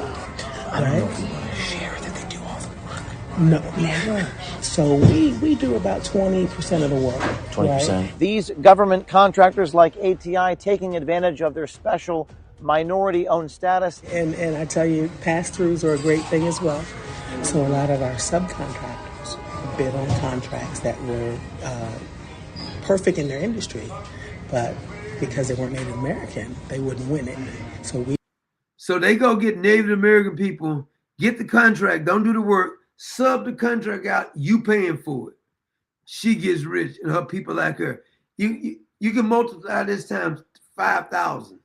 I don't know if we want to share that they do all the work. No, never. So we do about 20% of the work. 20%. Right? These government contractors like ATI taking advantage of their special minority-owned status. And I tell you, pass-throughs are a great thing as well. So a lot of our subcontractors bid on contracts that were perfect in their industry, but because they weren't Native American, they wouldn't win it. So they go get Native American people, get the contract, don't do the work, sub the contract out, you paying for it. She gets rich, and her people like her. You can multiply this times 5,000.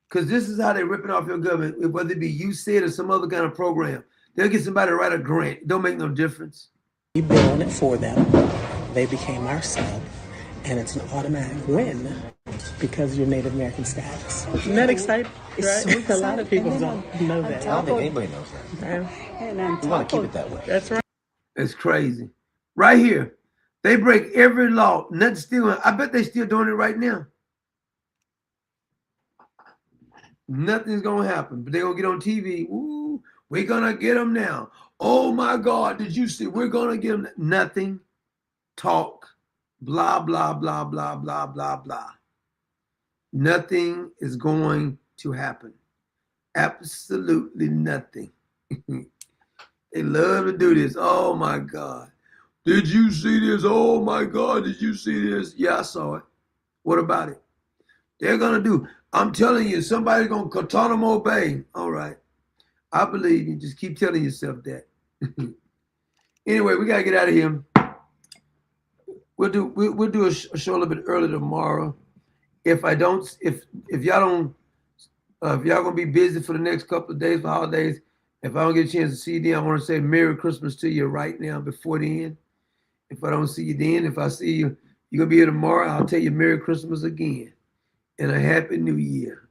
Because this is how they're ripping off your government, whether it be USAID or some other kind of program. They'll get somebody to write a grant. It don't make no difference. We bid on it for them. They became our sub, and it's an automatic win because of your Native American status. Isn't that exciting? Right? So a lot of people don't know that. I don't think anybody knows that. And we want to keep it that way. That's right. It's crazy. Right here, they break every law. Nothing still. I bet they're still doing it right now. Nothing's gonna happen, but they're gonna get on TV. Ooh, we're gonna get them now. Oh my God, did you see? We're gonna get them. Nothing. Talk. Blah, blah, blah, blah, blah, blah, blah. Nothing is going to happen. Absolutely nothing. They love to do this. Oh my God. Did you see this? Oh my God, did you see this? Yeah, I saw it. What about it? They're gonna do. I'm telling you, somebody's gonna Guantanamo Bay. All right, I believe you. Just keep telling yourself that. Anyway, we gotta get out of here. We'll do a show a little bit early tomorrow. If y'all don't, if y'all gonna be busy for the next couple of days for holidays, if I don't get a chance to see you then, I want to say Merry Christmas to you right now before the end. If I don't see you then, if I see you, you're gonna be here tomorrow, I'll tell you Merry Christmas again and a Happy New Year.